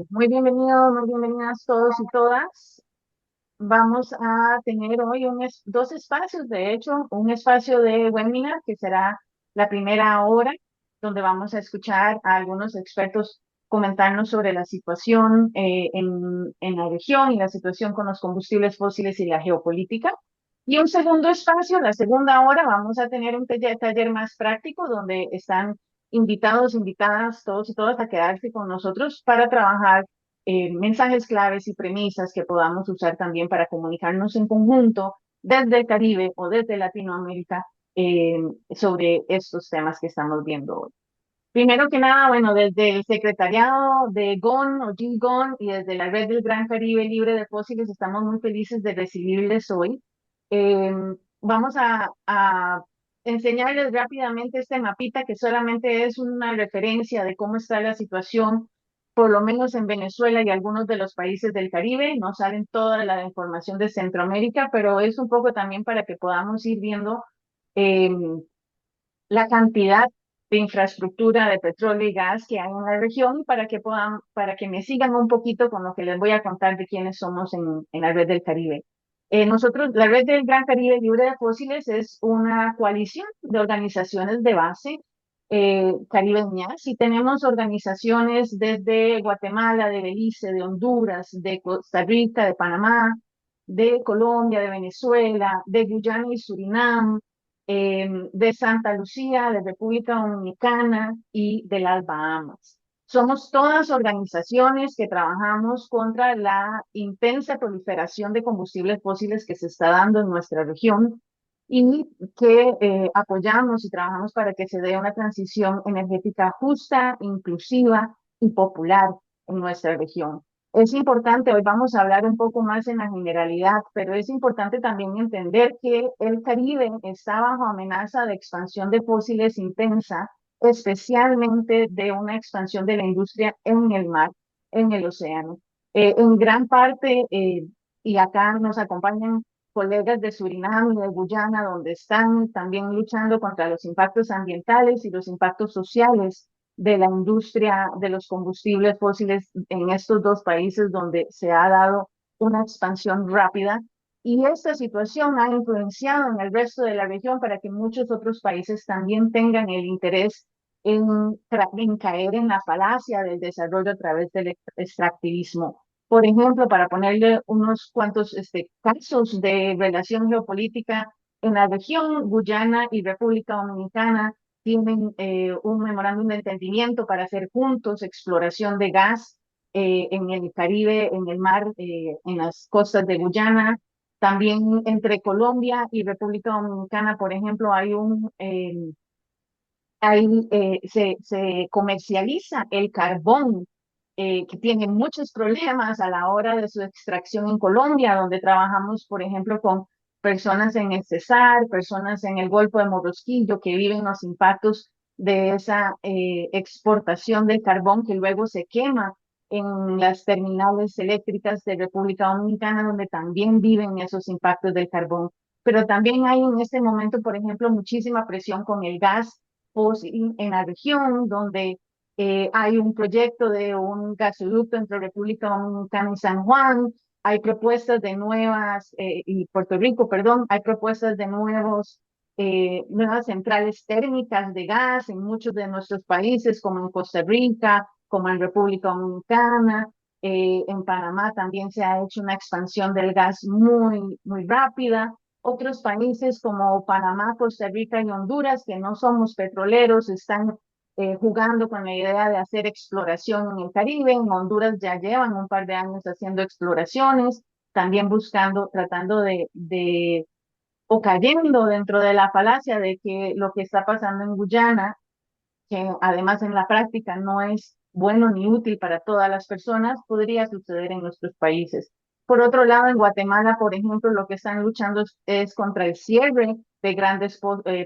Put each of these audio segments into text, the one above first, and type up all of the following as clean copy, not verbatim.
Muy bienvenidos, muy bienvenidas todos y todas. Vamos a tener hoy dos espacios, de hecho, un espacio de webinar que será la primera hora, donde vamos a escuchar a algunos expertos comentarnos sobre la situación en la región y la situación con los combustibles fósiles y la geopolítica. Y un segundo espacio, la segunda hora, vamos a tener un taller más práctico donde están invitados, invitadas, todos y todas a quedarse con nosotros para trabajar mensajes claves y premisas que podamos usar también para comunicarnos en conjunto desde el Caribe o desde Latinoamérica eh, sobre estos temas que estamos viendo hoy. Primero que nada, bueno, desde el secretariado de GON o GIGON y desde la Red del Gran Caribe Libre de Fósiles estamos muy felices de recibirles hoy. Eh, Vamos a enseñarles rápidamente este mapita que solamente es una referencia de cómo está la situación, por lo menos en Venezuela y algunos de los países del Caribe. No salen toda la información de Centroamérica, pero es un poco también para que podamos ir viendo eh, la cantidad de infraestructura de petróleo y gas que hay en la región para que para que me sigan un poquito con lo que les voy a contar de quiénes somos en la Red del Caribe. Nosotros, la Red del Gran Caribe Libre de Fósiles es una coalición de organizaciones de base caribeñas y tenemos organizaciones desde Guatemala, de Belice, de Honduras, de Costa Rica, de Panamá, de Colombia, de Venezuela, de Guyana y Surinam, de Santa Lucía, de República Dominicana y de las Bahamas. Somos todas organizaciones que trabajamos contra la intensa proliferación de combustibles fósiles que se está dando en nuestra región y que apoyamos y trabajamos para que se dé una transición energética justa, inclusiva y popular en nuestra región. Es importante, hoy vamos a hablar un poco más en la generalidad, pero es importante también entender que el Caribe está bajo amenaza de expansión de fósiles intensa, especialmente de una expansión de la industria en el mar, en el océano. En gran parte, y acá nos acompañan colegas de Surinam y de Guyana, donde están también luchando contra los impactos ambientales y los impactos sociales de la industria de los combustibles fósiles en estos dos países donde se ha dado una expansión rápida. Y esta situación ha influenciado en el resto de la región para que muchos otros países también tengan el interés en caer en la falacia del desarrollo a través del extractivismo. Por ejemplo, para ponerle unos cuantos casos de relación geopolítica en la región, Guyana y República Dominicana tienen un memorándum de entendimiento para hacer juntos exploración de gas en el Caribe, en el mar, en las costas de Guyana. También entre Colombia y República Dominicana, por ejemplo, se comercializa el carbón, que tiene muchos problemas a la hora de su extracción en Colombia, donde trabajamos, por ejemplo, con personas en el Cesar, personas en el Golfo de Morrosquillo, que viven los impactos de esa exportación del carbón que luego se quema en las terminales eléctricas de República Dominicana, donde también viven esos impactos del carbón. Pero también hay en este momento, por ejemplo, muchísima presión con el gas en la región, donde hay un proyecto de un gasoducto entre República Dominicana y San Juan, hay propuestas de y Puerto Rico, perdón, hay propuestas de nuevas centrales térmicas de gas en muchos de nuestros países, como en Costa Rica, como en República Dominicana. En Panamá también se ha hecho una expansión del gas muy, muy rápida. Otros países como Panamá, Costa Rica y Honduras, que no somos petroleros, están jugando con la idea de hacer exploración en el Caribe. En Honduras ya llevan un par de años haciendo exploraciones, también tratando o cayendo dentro de la falacia de que lo que está pasando en Guyana, que además en la práctica no es bueno ni útil para todas las personas, podría suceder en nuestros países. Por otro lado, en Guatemala, por ejemplo, lo que están luchando es contra el cierre de grandes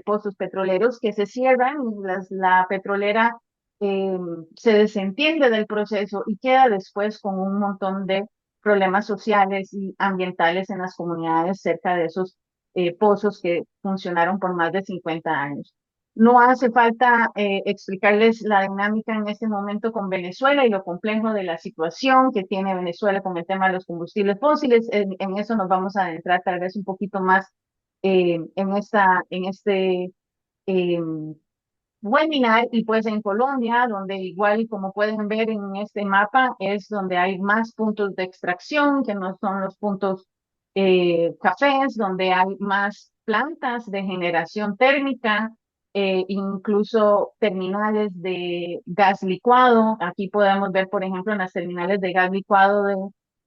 pozos petroleros que se cierran y la petrolera eh, se desentiende del proceso y queda después con un montón de problemas sociales y ambientales en las comunidades cerca de esos pozos que funcionaron por más de 50 años. No hace falta explicarles la dinámica en este momento con Venezuela y lo complejo de la situación que tiene Venezuela con el tema de los combustibles fósiles. En eso nos vamos a adentrar tal vez un poquito más en este eh, webinar. Y pues en Colombia, donde igual como pueden ver en este mapa, es donde hay más puntos de extracción, que no son los puntos cafés, donde hay más plantas de generación térmica, incluso terminales de gas licuado. Aquí podemos ver, por ejemplo, en las terminales de gas licuado de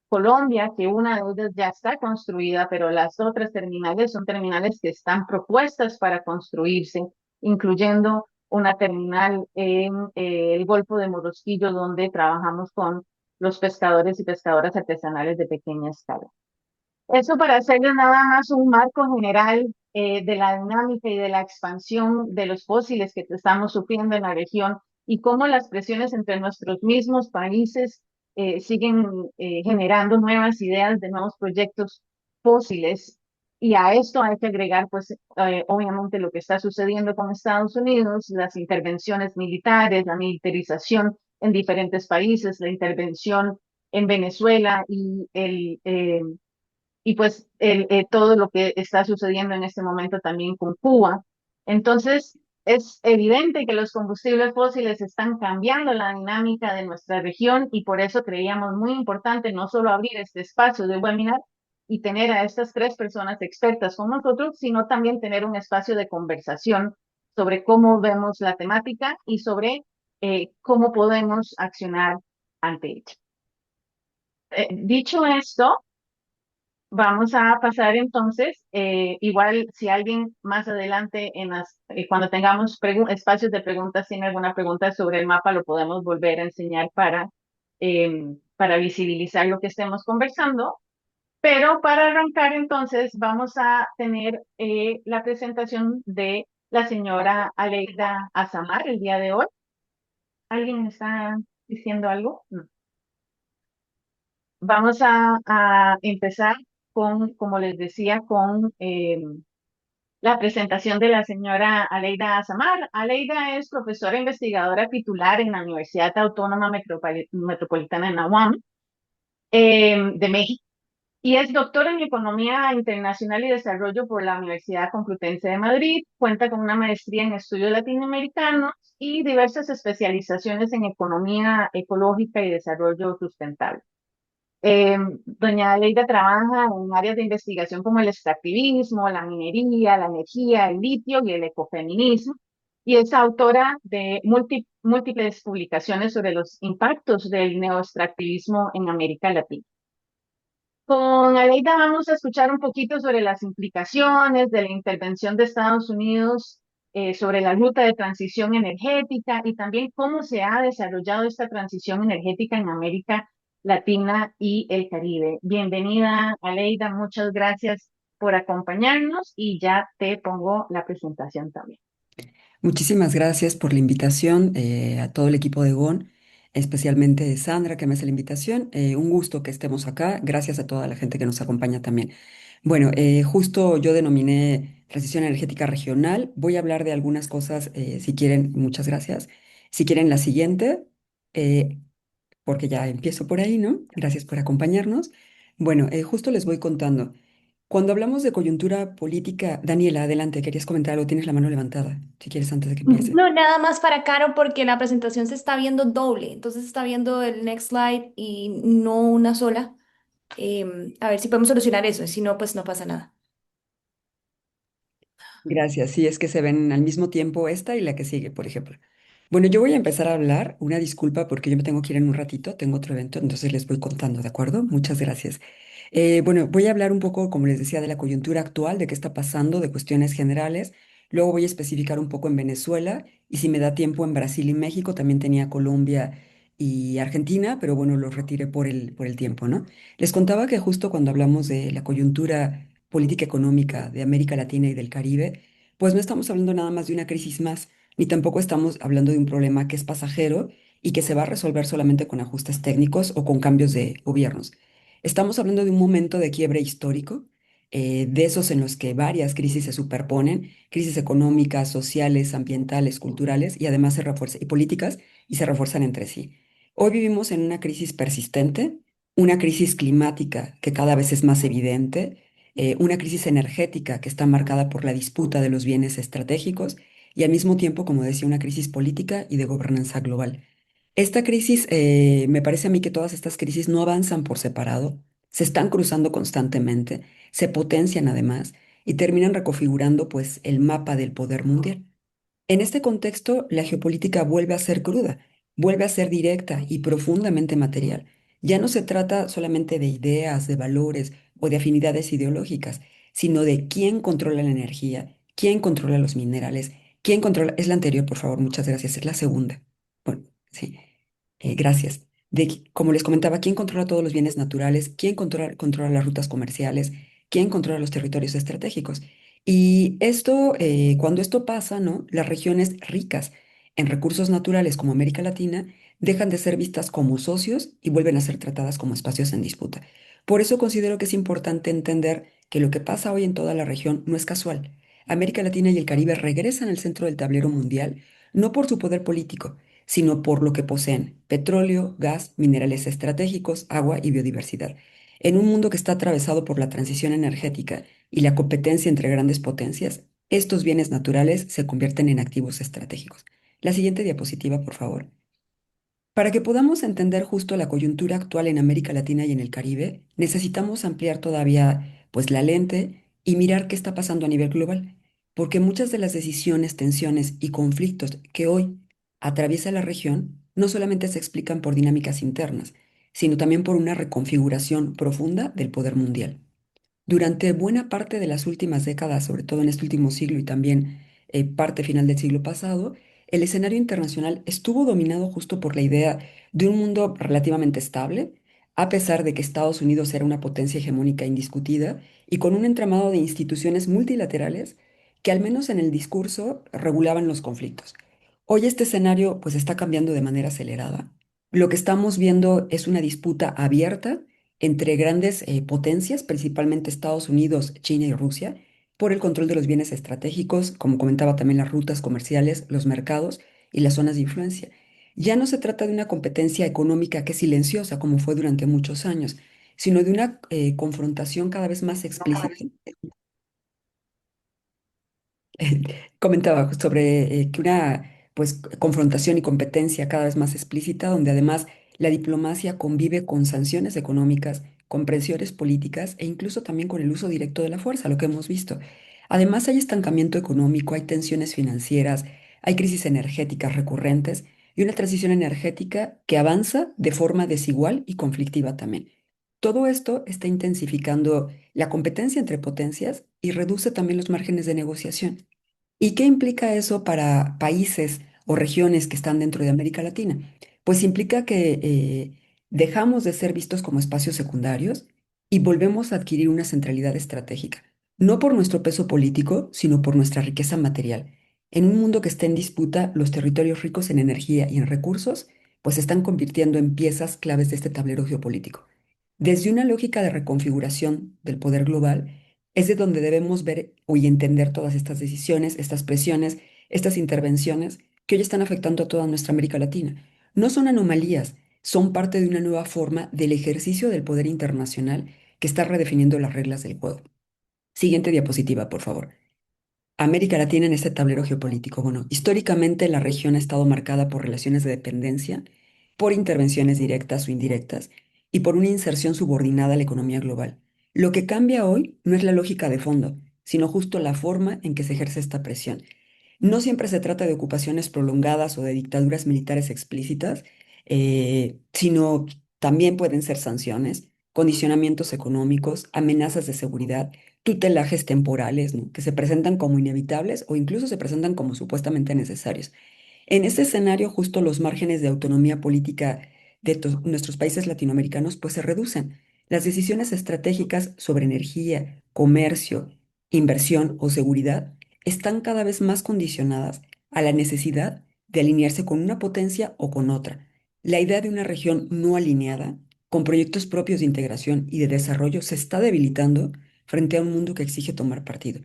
Colombia, que una de ellas ya está construida, pero las otras terminales son terminales que están propuestas para construirse, incluyendo una terminal en el Golfo de Morrosquillo, donde trabajamos con los pescadores y pescadoras artesanales de pequeña escala. Eso para hacerles nada más un marco general de la dinámica y de la expansión de los fósiles que estamos sufriendo en la región y cómo las presiones entre nuestros mismos países siguen generando nuevas ideas de nuevos proyectos fósiles. Y a esto hay que agregar, pues, obviamente lo que está sucediendo con Estados Unidos, las intervenciones militares, la militarización en diferentes países, la intervención en Venezuela y pues todo lo que está sucediendo en este momento también con Cuba. Entonces, es evidente que los combustibles fósiles están cambiando la dinámica de nuestra región y por eso creíamos muy importante no solo abrir este espacio de webinar y tener a estas tres personas expertas con nosotros, sino también tener un espacio de conversación sobre cómo vemos la temática y sobre cómo podemos accionar ante ella. Dicho esto, vamos a pasar entonces, igual si alguien más adelante cuando tengamos espacios de preguntas, tiene alguna pregunta sobre el mapa, lo podemos volver a enseñar para visibilizar lo que estemos conversando. Pero para arrancar entonces vamos a tener la presentación de la señora Aleida Azamar el día de hoy. ¿Alguien está diciendo algo? No. Vamos a empezar con, como les decía, con la presentación de la señora Aleida Azamar. Aleida es profesora investigadora titular en la Universidad Autónoma Metropolitana de la UAM, de México, y es doctora en Economía Internacional y Desarrollo por la Universidad Complutense de Madrid. Cuenta con una maestría en estudios latinoamericanos y diversas especializaciones en economía ecológica y desarrollo sustentable. Doña Leida trabaja en áreas de investigación como el extractivismo, la minería, la energía, el litio y el ecofeminismo, y es autora de múltiples publicaciones sobre los impactos del neoextractivismo en América Latina. Con Aleida vamos a escuchar un poquito sobre las implicaciones de la intervención de Estados Unidos sobre la ruta de transición energética y también cómo se ha desarrollado esta transición energética en América Latina y el Caribe. Bienvenida, Aleida, muchas gracias por acompañarnos y ya te pongo la presentación también. Muchísimas gracias por la invitación a todo el equipo de GON, especialmente Sandra que me hace la invitación. Un gusto que estemos acá. Gracias a toda la gente que nos acompaña también. Bueno, justo yo denominé transición energética regional. Voy a hablar de algunas cosas, si quieren, muchas gracias. Si quieren la siguiente, eh, porque ya empiezo por ahí, ¿no? Gracias por acompañarnos. Bueno, justo les voy contando. Cuando hablamos de coyuntura política, Daniela, adelante, querías comentar algo, tienes la mano levantada, si quieres antes de que empiece. No, nada más para Caro porque la presentación se está viendo doble, entonces está viendo el next slide y no una sola. A ver si podemos solucionar eso, si no, pues no pasa nada. Gracias, sí, es que se ven al mismo tiempo esta y la que sigue, por ejemplo. Bueno, yo voy a empezar a hablar, una disculpa porque yo me tengo que ir en un ratito, tengo otro evento, entonces les voy contando, ¿de acuerdo? Muchas gracias. Bueno, voy a hablar un poco, como les decía, de la coyuntura actual, de qué está pasando, de cuestiones generales. Luego voy a especificar un poco en Venezuela y si me da tiempo en Brasil y México, también tenía Colombia y Argentina, pero bueno, los retiré por el tiempo, ¿no? Les contaba que justo cuando hablamos de la coyuntura política económica de América Latina y del Caribe, pues no estamos hablando nada más de una crisis más, ni tampoco estamos hablando de un problema que es pasajero y que se va a resolver solamente con ajustes técnicos o con cambios de gobiernos. Estamos hablando de un momento de quiebre histórico de esos en los que varias crisis se superponen, crisis económicas, sociales, ambientales, culturales y además se refuerzan, y políticas, y se refuerzan entre sí. Hoy vivimos en una crisis persistente, una crisis climática que cada vez es más evidente, una crisis energética que está marcada por la disputa de los bienes estratégicos y al mismo tiempo, como decía, una crisis política y de gobernanza global. Esta crisis, me parece a mí que todas estas crisis no avanzan por separado, se están cruzando constantemente, se potencian además y terminan reconfigurando pues el mapa del poder mundial. En este contexto, la geopolítica vuelve a ser cruda, vuelve a ser directa y profundamente material. Ya no se trata solamente de ideas, de valores o de afinidades ideológicas, sino de quién controla la energía, quién controla los minerales, quién controla... Es la anterior, por favor, muchas gracias. Es la segunda. Bueno, sí. Gracias. Como les comentaba, ¿quién controla todos los bienes naturales? ¿Quién controla las rutas comerciales? ¿Quién controla los territorios estratégicos? Y esto, cuando esto pasa, ¿no? Las regiones ricas en recursos naturales como América Latina dejan de ser vistas como socios y vuelven a ser tratadas como espacios en disputa. Por eso considero que es importante entender que lo que pasa hoy en toda la región no es casual. América Latina y el Caribe regresan al centro del tablero mundial, no por su poder político, sino por lo que poseen: petróleo, gas, minerales estratégicos, agua y biodiversidad. En un mundo que está atravesado por la transición energética y la competencia entre grandes potencias, estos bienes naturales se convierten en activos estratégicos. La siguiente diapositiva, por favor. Para que podamos entender justo la coyuntura actual en América Latina y en el Caribe, necesitamos ampliar todavía pues la lente y mirar qué está pasando a nivel global, porque muchas de las decisiones, tensiones y conflictos que hoy atraviesa la región no solamente se explican por dinámicas internas, sino también por una reconfiguración profunda del poder mundial. Durante buena parte de las últimas décadas, sobre todo en este último siglo y también parte final del siglo pasado, el escenario internacional estuvo dominado justo por la idea de un mundo relativamente estable, a pesar de que Estados Unidos era una potencia hegemónica indiscutida y con un entramado de instituciones multilaterales que al menos en el discurso regulaban los conflictos. Hoy este escenario pues está cambiando de manera acelerada. Lo que estamos viendo es una disputa abierta entre grandes potencias, principalmente Estados Unidos, China y Rusia, por el control de los bienes estratégicos, como comentaba también las rutas comerciales, los mercados y las zonas de influencia. Ya no se trata de una competencia económica que es silenciosa, como fue durante muchos años, sino de una confrontación cada vez más explícita. Comentaba sobre que una pues confrontación y competencia cada vez más explícita, donde además la diplomacia convive con sanciones económicas, con presiones políticas e incluso también con el uso directo de la fuerza, lo que hemos visto. Además hay estancamiento económico, hay tensiones financieras, hay crisis energéticas recurrentes y una transición energética que avanza de forma desigual y conflictiva también. Todo esto está intensificando la competencia entre potencias y reduce también los márgenes de negociación. ¿Y qué implica eso para países o regiones que están dentro de América Latina? Pues implica que dejamos de ser vistos como espacios secundarios y volvemos a adquirir una centralidad estratégica, no por nuestro peso político, sino por nuestra riqueza material. En un mundo que está en disputa, los territorios ricos en energía y en recursos, pues se están convirtiendo en piezas claves de este tablero geopolítico. Desde una lógica de reconfiguración del poder global, es de donde debemos ver y entender todas estas decisiones, estas presiones, estas intervenciones que hoy están afectando a toda nuestra América Latina. No son anomalías, son parte de una nueva forma del ejercicio del poder internacional que está redefiniendo las reglas del juego. Siguiente diapositiva, por favor. América Latina en este tablero geopolítico. Bueno, históricamente la región ha estado marcada por relaciones de dependencia, por intervenciones directas o indirectas y por una inserción subordinada a la economía global. Lo que cambia hoy no es la lógica de fondo, sino justo la forma en que se ejerce esta presión. No siempre se trata de ocupaciones prolongadas o de dictaduras militares explícitas, sino también pueden ser sanciones, condicionamientos económicos, amenazas de seguridad, tutelajes temporales, ¿no?, que se presentan como inevitables o incluso se presentan como supuestamente necesarios. En este escenario, justo los márgenes de autonomía política de nuestros países latinoamericanos pues se reducen. Las decisiones estratégicas sobre energía, comercio, inversión o seguridad están cada vez más condicionadas a la necesidad de alinearse con una potencia o con otra. La idea de una región no alineada, con proyectos propios de integración y de desarrollo, se está debilitando frente a un mundo que exige tomar partido.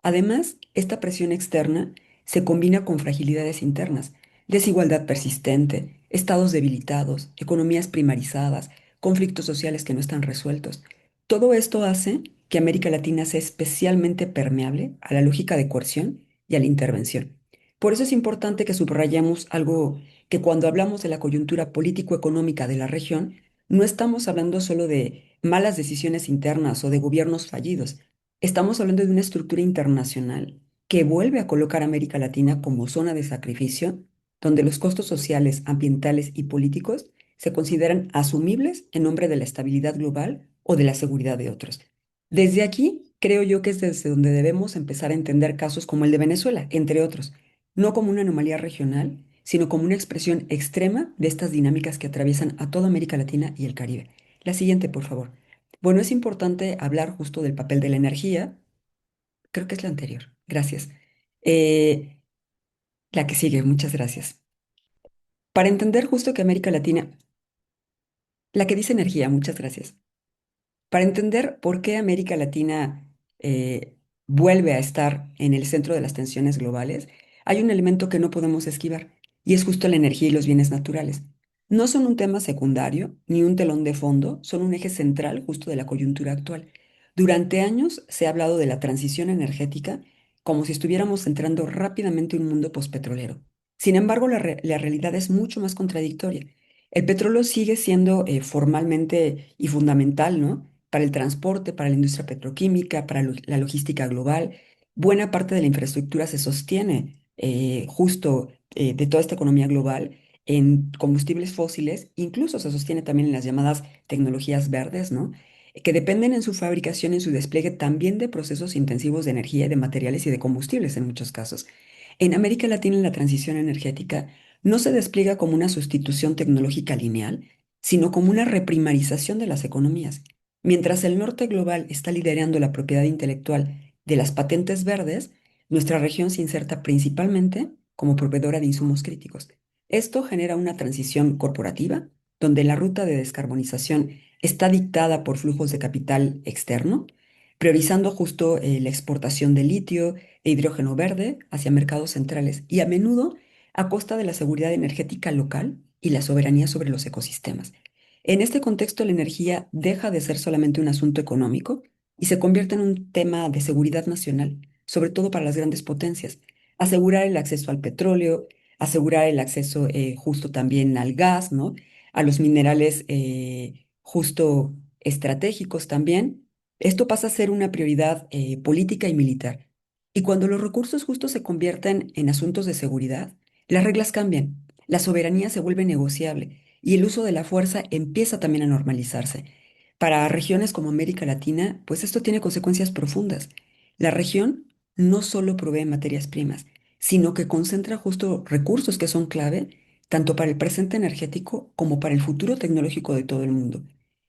Además, esta presión externa se combina con fragilidades internas, desigualdad persistente, estados debilitados, economías primarizadas, conflictos sociales que no están resueltos. Todo esto hace que América Latina sea especialmente permeable a la lógica de coerción y a la intervención. Por eso es importante que subrayemos algo que cuando hablamos de la coyuntura político-económica de la región, no estamos hablando solo de malas decisiones internas o de gobiernos fallidos. Estamos hablando de una estructura internacional que vuelve a colocar a América Latina como zona de sacrificio, donde los costos sociales, ambientales y políticos se consideran asumibles en nombre de la estabilidad global o de la seguridad de otros. Desde aquí, creo yo que es desde donde debemos empezar a entender casos como el de Venezuela, entre otros, no como una anomalía regional, sino como una expresión extrema de estas dinámicas que atraviesan a toda América Latina y el Caribe. La siguiente, por favor. Bueno, es importante hablar justo del papel de la energía. Creo que es la anterior. Gracias. Eh, la que sigue, muchas gracias. Para entender justo que América Latina, la que dice energía, muchas gracias. Para entender por qué América Latina vuelve a estar en el centro de las tensiones globales, hay un elemento que no podemos esquivar, y es justo la energía y los bienes naturales. No son un tema secundario ni un telón de fondo, son un eje central justo de la coyuntura actual. Durante años se ha hablado de la transición energética como si estuviéramos entrando rápidamente en un mundo pospetrolero. Sin embargo, la realidad es mucho más contradictoria. El petróleo sigue siendo formalmente y fundamental, ¿no? Para el transporte, para la industria petroquímica, para la logística global. Buena parte de la infraestructura se sostiene justo de toda esta economía global en combustibles fósiles, incluso se sostiene también en las llamadas tecnologías verdes, ¿no? Que dependen en su fabricación y en su despliegue también de procesos intensivos de energía, de materiales y de combustibles en muchos casos. En América Latina, la transición energética no se despliega como una sustitución tecnológica lineal, sino como una reprimarización de las economías. Mientras el norte global está liderando la propiedad intelectual de las patentes verdes, nuestra región se inserta principalmente como proveedora de insumos críticos. Esto genera una transición corporativa, donde la ruta de descarbonización está dictada por flujos de capital externo, priorizando justo la exportación de litio e hidrógeno verde hacia mercados centrales y a menudo a costa de la seguridad energética local y la soberanía sobre los ecosistemas. En este contexto, la energía deja de ser solamente un asunto económico y se convierte en un tema de seguridad nacional, sobre todo para las grandes potencias. Asegurar el acceso al petróleo, asegurar el acceso justo también al gas, ¿no? A los minerales justo estratégicos también. Esto pasa a ser una prioridad política y militar. Y cuando los recursos justos se convierten en asuntos de seguridad, las reglas cambian, la soberanía se vuelve negociable y el uso de la fuerza empieza también a normalizarse. Para regiones como América Latina, pues esto tiene consecuencias profundas. La región no solo provee materias primas, sino que concentra justo recursos que son clave tanto para el presente energético como para el futuro tecnológico de todo el mundo.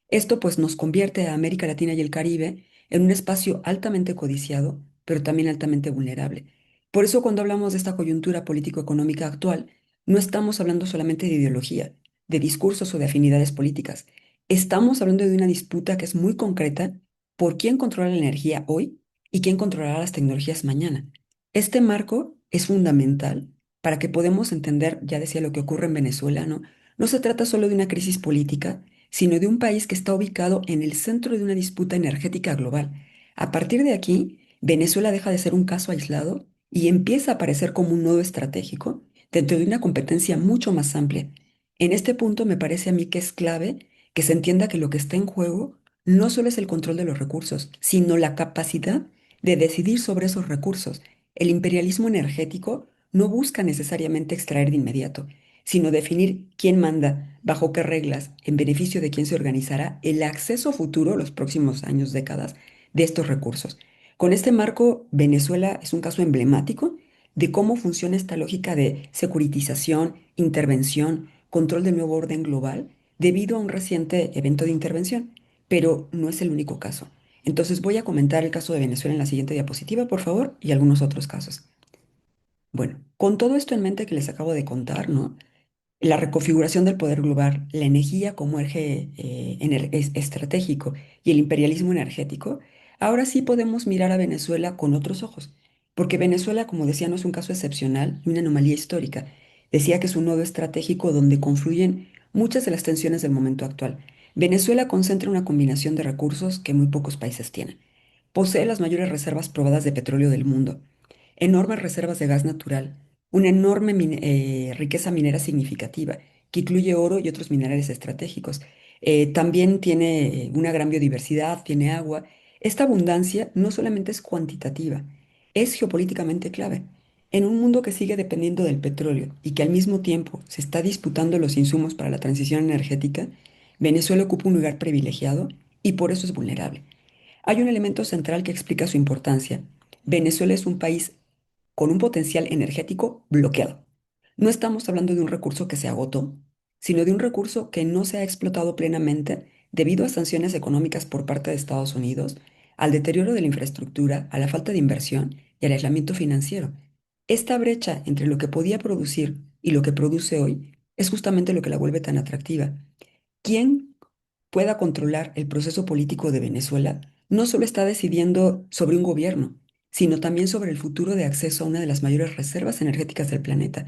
Esto pues nos convierte a América Latina y el Caribe en un espacio altamente codiciado, pero también altamente vulnerable. Por eso cuando hablamos de esta coyuntura político-económica actual, no estamos hablando solamente de ideología, de discursos o de afinidades políticas. Estamos hablando de una disputa que es muy concreta por quién controla la energía hoy y quién controlará las tecnologías mañana. Este marco es fundamental para que podamos entender, ya decía, lo que ocurre en Venezuela, ¿no? No se trata solo de una crisis política, sino de un país que está ubicado en el centro de una disputa energética global. A partir de aquí, Venezuela deja de ser un caso aislado y empieza a aparecer como un nodo estratégico dentro de una competencia mucho más amplia. En este punto me parece a mí que es clave que se entienda que lo que está en juego no solo es el control de los recursos, sino la capacidad de decidir sobre esos recursos. El imperialismo energético no busca necesariamente extraer de inmediato, sino definir quién manda, bajo qué reglas, en beneficio de quién se organizará el acceso futuro, los próximos años, décadas, de estos recursos. Con este marco, Venezuela es un caso emblemático de cómo funciona esta lógica de securitización, intervención, control del nuevo orden global, debido a un reciente evento de intervención, pero no es el único caso. Entonces voy a comentar el caso de Venezuela en la siguiente diapositiva, por favor, y algunos otros casos. Bueno, con todo esto en mente que les acabo de contar, ¿no? La reconfiguración del poder global, la energía como eje estratégico y el imperialismo energético Ahora sí podemos mirar a Venezuela con otros ojos, porque Venezuela, como decía, no es un caso excepcional y una anomalía histórica. Decía que es un nodo estratégico donde confluyen muchas de las tensiones del momento actual. Venezuela concentra una combinación de recursos que muy pocos países tienen. Posee las mayores reservas probadas de petróleo del mundo, enormes reservas de gas natural, una enorme riqueza minera significativa, que incluye oro y otros minerales estratégicos. También tiene una gran biodiversidad, tiene agua. Esta abundancia no solamente es cuantitativa, es geopolíticamente clave. En un mundo que sigue dependiendo del petróleo y que al mismo tiempo se está disputando los insumos para la transición energética, Venezuela ocupa un lugar privilegiado y por eso es vulnerable. Hay un elemento central que explica su importancia. Venezuela es un país con un potencial energético bloqueado. No estamos hablando de un recurso que se agotó, sino de un recurso que no se ha explotado plenamente debido a sanciones económicas por parte de Estados Unidos, al deterioro de la infraestructura, a la falta de inversión y al aislamiento financiero. Esta brecha entre lo que podía producir y lo que produce hoy es justamente lo que la vuelve tan atractiva. ¿Quién pueda controlar el proceso político de Venezuela no solo está decidiendo sobre un gobierno, sino también sobre el futuro de acceso a una de las mayores reservas energéticas del planeta?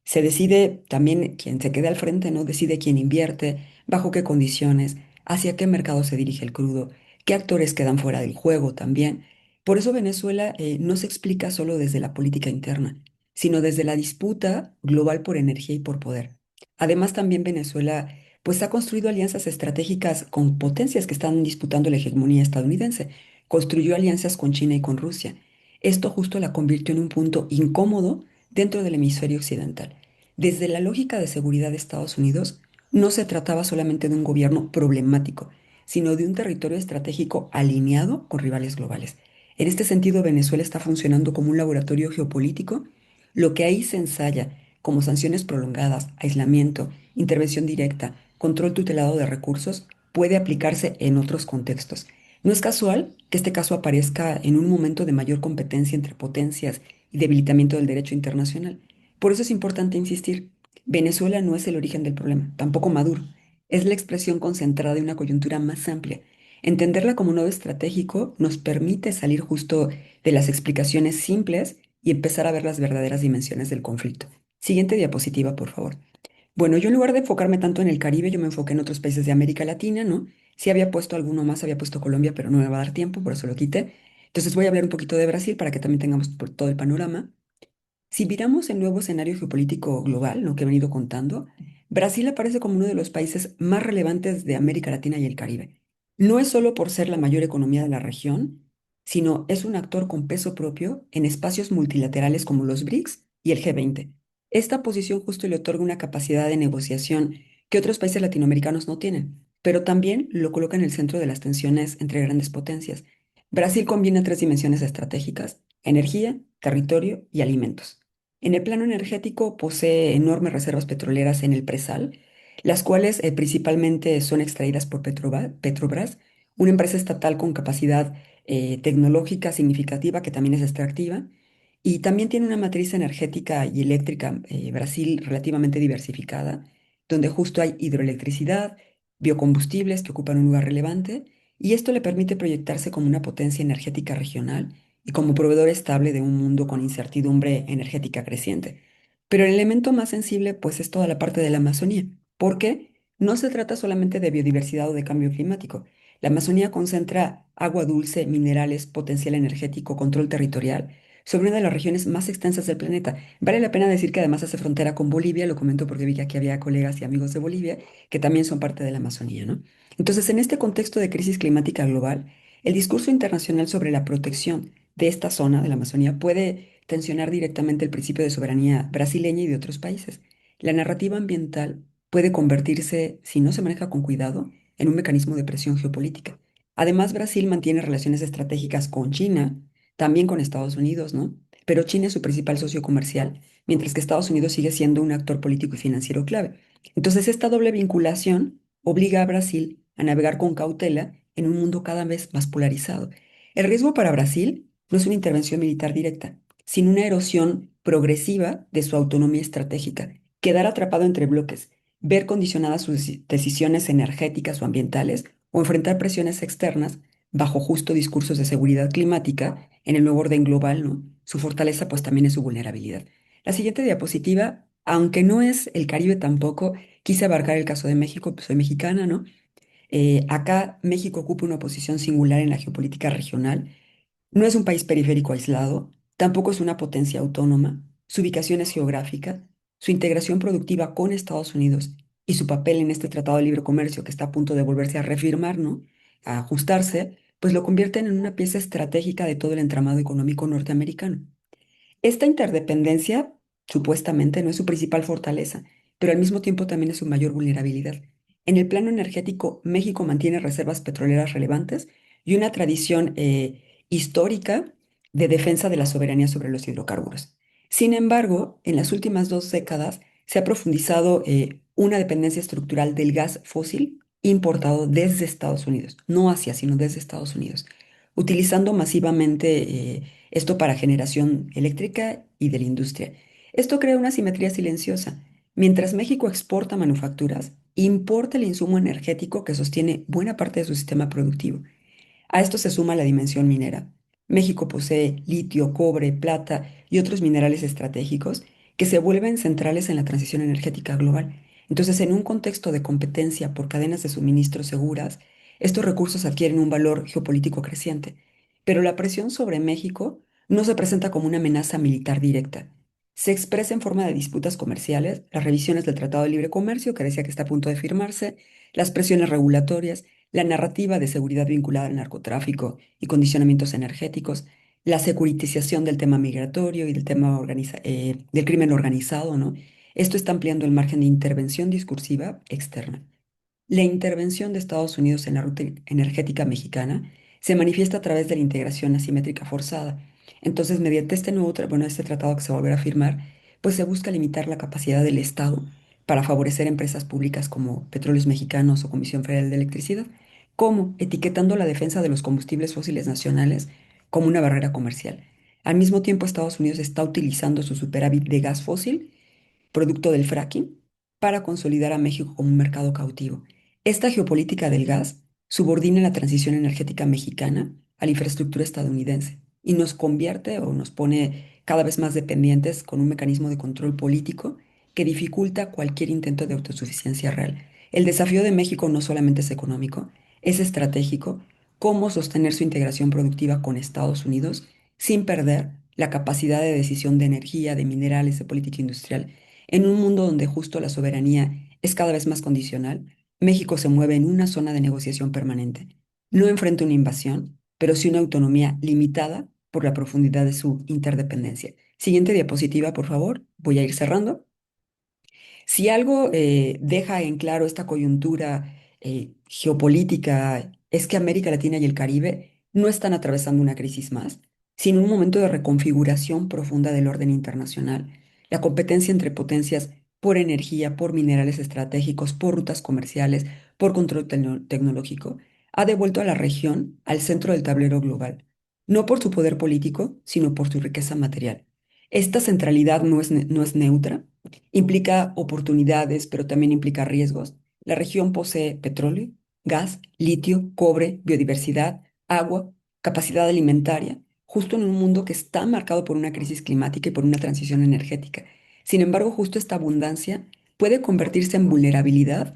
Se decide también quién se queda al frente, ¿no? Decide quién invierte, bajo qué condiciones, hacia qué mercado se dirige el crudo, qué actores quedan fuera del juego también. Por eso Venezuela no se explica solo desde la política interna, sino desde la disputa global por energía y por poder. Además, también Venezuela pues ha construido alianzas estratégicas con potencias que están disputando la hegemonía estadounidense. Construyó alianzas con China y con Rusia. Esto justo la convirtió en un punto incómodo dentro del hemisferio occidental. Desde la lógica de seguridad de Estados Unidos, no se trataba solamente de un gobierno problemático, sino de un territorio estratégico alineado con rivales globales. En este sentido, Venezuela está funcionando como un laboratorio geopolítico. Lo que ahí se ensaya, como sanciones prolongadas, aislamiento, intervención directa, control tutelado de recursos, puede aplicarse en otros contextos. No es casual que este caso aparezca en un momento de mayor competencia entre potencias y debilitamiento del derecho internacional. Por eso es importante insistir, Venezuela no es el origen del problema, tampoco Maduro. Es la expresión concentrada de una coyuntura más amplia. Entenderla como nodo estratégico nos permite salir justo de las explicaciones simples y empezar a ver las verdaderas dimensiones del conflicto. Siguiente diapositiva, por favor. Bueno, yo en lugar de enfocarme tanto en el Caribe, yo me enfoqué en otros países de América Latina, ¿no? Sí había puesto alguno más, había puesto Colombia, pero no me va a dar tiempo, por eso lo quité. Entonces voy a hablar un poquito de Brasil para que también tengamos todo el panorama. Si miramos el nuevo escenario geopolítico global, lo que he venido contando, Brasil aparece como uno de los países más relevantes de América Latina y el Caribe. No es solo por ser la mayor economía de la región, sino es un actor con peso propio en espacios multilaterales como los BRICS y el G20. Esta posición justo le otorga una capacidad de negociación que otros países latinoamericanos no tienen, pero también lo coloca en el centro de las tensiones entre grandes potencias. Brasil combina tres dimensiones estratégicas: energía, territorio y alimentos. En el plano energético posee enormes reservas petroleras en el presal, las cuales principalmente son extraídas por Petrobras, una empresa estatal con capacidad tecnológica significativa que también es extractiva, y también tiene una matriz energética y eléctrica, Brasil, relativamente diversificada, donde justo hay hidroelectricidad, biocombustibles que ocupan un lugar relevante, y esto le permite proyectarse como una potencia energética regional y como proveedor estable de un mundo con incertidumbre energética creciente. Pero el elemento más sensible, pues, es toda la parte de la Amazonía, porque no se trata solamente de biodiversidad o de cambio climático. La Amazonía concentra agua dulce, minerales, potencial energético, control territorial sobre una de las regiones más extensas del planeta. Vale la pena decir que además hace frontera con Bolivia, lo comento porque vi que aquí había colegas y amigos de Bolivia que también son parte de la Amazonía, ¿no? Entonces, en este contexto de crisis climática global, el discurso internacional sobre la protección de esta zona de la Amazonía puede tensionar directamente el principio de soberanía brasileña y de otros países. La narrativa ambiental puede convertirse, si no se maneja con cuidado, en un mecanismo de presión geopolítica. Además, Brasil mantiene relaciones estratégicas con China, también con Estados Unidos, ¿no? Pero China es su principal socio comercial, mientras que Estados Unidos sigue siendo un actor político y financiero clave. Entonces, esta doble vinculación obliga a Brasil a navegar con cautela en un mundo cada vez más polarizado. El riesgo para Brasil no es una intervención militar directa, sino una erosión progresiva de su autonomía estratégica, quedar atrapado entre bloques, ver condicionadas sus decisiones energéticas o ambientales o enfrentar presiones externas bajo justo discursos de seguridad climática en el nuevo orden global, ¿no? Su fortaleza pues también es su vulnerabilidad. La siguiente diapositiva, aunque no es el Caribe tampoco, quise abarcar el caso de México, pues soy mexicana, ¿no? Acá México ocupa una posición singular en la geopolítica regional. No es un país periférico aislado, tampoco es una potencia autónoma. Su ubicación es geográfica, su integración productiva con Estados Unidos y su papel en este Tratado de Libre Comercio que está a punto de volverse a reafirmar, ¿no? A ajustarse, pues lo convierten en una pieza estratégica de todo el entramado económico norteamericano. Esta interdependencia supuestamente no es su principal fortaleza, pero al mismo tiempo también es su mayor vulnerabilidad. En el plano energético, México mantiene reservas petroleras relevantes y una tradición histórica de defensa de la soberanía sobre los hidrocarburos. Sin embargo, en las últimas 2 décadas se ha profundizado una dependencia estructural del gas fósil importado desde Estados Unidos, no hacia, sino desde Estados Unidos, utilizando masivamente esto para generación eléctrica y de la industria. Esto crea una simetría silenciosa. Mientras México exporta manufacturas, importa el insumo energético que sostiene buena parte de su sistema productivo. A esto se suma la dimensión minera. México posee litio, cobre, plata y otros minerales estratégicos que se vuelven centrales en la transición energética global. Entonces, en un contexto de competencia por cadenas de suministro seguras, estos recursos adquieren un valor geopolítico creciente. Pero la presión sobre México no se presenta como una amenaza militar directa. Se expresa en forma de disputas comerciales, las revisiones del Tratado de Libre Comercio, que decía que está a punto de firmarse, las presiones regulatorias, la narrativa de seguridad vinculada al narcotráfico y condicionamientos energéticos, la securitización del tema migratorio y del tema del crimen organizado, ¿no? Esto está ampliando el margen de intervención discursiva externa. La intervención de Estados Unidos en la ruta energética mexicana se manifiesta a través de la integración asimétrica forzada. Entonces, mediante este tratado que se volverá a firmar, pues se busca limitar la capacidad del Estado para favorecer empresas públicas como Petróleos Mexicanos o Comisión Federal de Electricidad, como etiquetando la defensa de los combustibles fósiles nacionales como una barrera comercial. Al mismo tiempo, Estados Unidos está utilizando su superávit de gas fósil producto del fracking, para consolidar a México como un mercado cautivo. Esta geopolítica del gas subordina la transición energética mexicana a la infraestructura estadounidense y nos convierte o nos pone cada vez más dependientes con un mecanismo de control político que dificulta cualquier intento de autosuficiencia real. El desafío de México no solamente es económico, es estratégico, cómo sostener su integración productiva con Estados Unidos sin perder la capacidad de decisión de energía, de minerales, de política industrial. En un mundo donde justo la soberanía es cada vez más condicional, México se mueve en una zona de negociación permanente. No enfrenta una invasión, pero sí una autonomía limitada por la profundidad de su interdependencia. Siguiente diapositiva, por favor. Voy a ir cerrando. Si algo deja en claro esta coyuntura geopolítica es que América Latina y el Caribe no están atravesando una crisis más, sino un momento de reconfiguración profunda del orden internacional. La competencia entre potencias por energía, por minerales estratégicos, por rutas comerciales, por control tecnológico, ha devuelto a la región al centro del tablero global, no por su poder político, sino por su riqueza material. Esta centralidad no es neutra, implica oportunidades, pero también implica riesgos. La región posee petróleo, gas, litio, cobre, biodiversidad, agua, capacidad alimentaria, justo en un mundo que está marcado por una crisis climática y por una transición energética. Sin embargo, justo esta abundancia puede convertirse en vulnerabilidad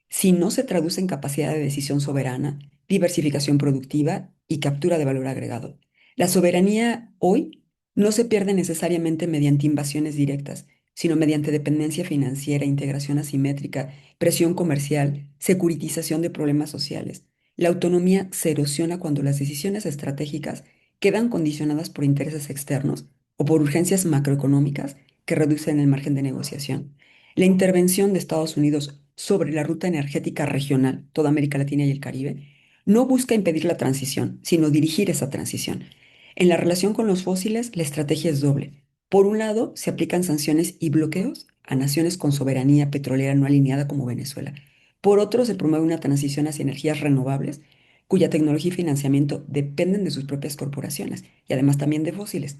si no se traduce en capacidad de decisión soberana, diversificación productiva y captura de valor agregado. La soberanía hoy no se pierde necesariamente mediante invasiones directas, sino mediante dependencia financiera, integración asimétrica, presión comercial, securitización de problemas sociales. La autonomía se erosiona cuando las decisiones estratégicas quedan condicionadas por intereses externos o por urgencias macroeconómicas que reducen el margen de negociación. La intervención de Estados Unidos sobre la ruta energética regional, toda América Latina y el Caribe, no busca impedir la transición, sino dirigir esa transición. En la relación con los fósiles, la estrategia es doble. Por un lado, se aplican sanciones y bloqueos a naciones con soberanía petrolera no alineada como Venezuela. Por otro, se promueve una transición hacia energías renovables, cuya tecnología y financiamiento dependen de sus propias corporaciones y además también de fósiles.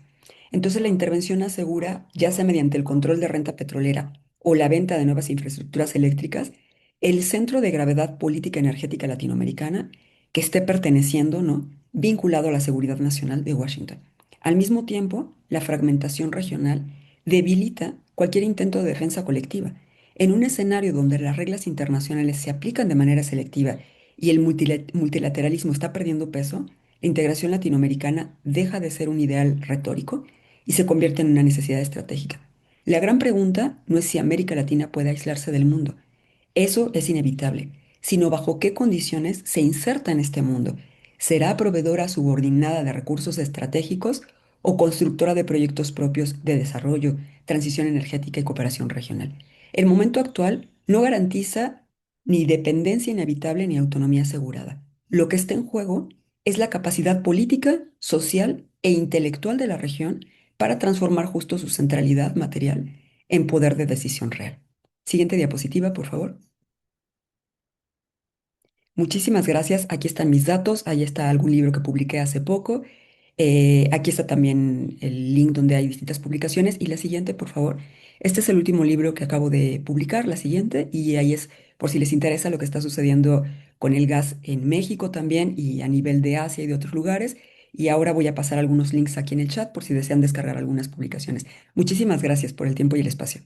Entonces, la intervención asegura, ya sea mediante el control de renta petrolera o la venta de nuevas infraestructuras eléctricas, el centro de gravedad política energética latinoamericana que esté perteneciendo, ¿no? Vinculado a la seguridad nacional de Washington. Al mismo tiempo, la fragmentación regional debilita cualquier intento de defensa colectiva. En un escenario donde las reglas internacionales se aplican de manera selectiva y el multilateralismo está perdiendo peso, la integración latinoamericana deja de ser un ideal retórico y se convierte en una necesidad estratégica. La gran pregunta no es si América Latina puede aislarse del mundo. Eso es inevitable, sino bajo qué condiciones se inserta en este mundo. ¿Será proveedora subordinada de recursos estratégicos o constructora de proyectos propios de desarrollo, transición energética y cooperación regional? El momento actual no garantiza ni dependencia inevitable ni autonomía asegurada. Lo que está en juego es la capacidad política, social e intelectual de la región para transformar justo su centralidad material en poder de decisión real. Siguiente diapositiva, por favor. Muchísimas gracias. Aquí están mis datos. Ahí está algún libro que publiqué hace poco. Aquí está también el link donde hay distintas publicaciones. Y la siguiente, por favor. Este es el último libro que acabo de publicar, la siguiente. Y ahí es por si les interesa lo que está sucediendo con el gas en México también y a nivel de Asia y de otros lugares. Y ahora voy a pasar algunos links aquí en el chat por si desean descargar algunas publicaciones. Muchísimas gracias por el tiempo y el espacio.